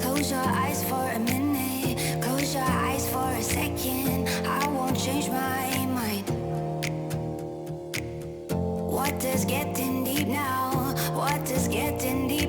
Close your eyes for a minute, close your eyes for a second. I won't change my mind. What does getting deep now? What does getting deep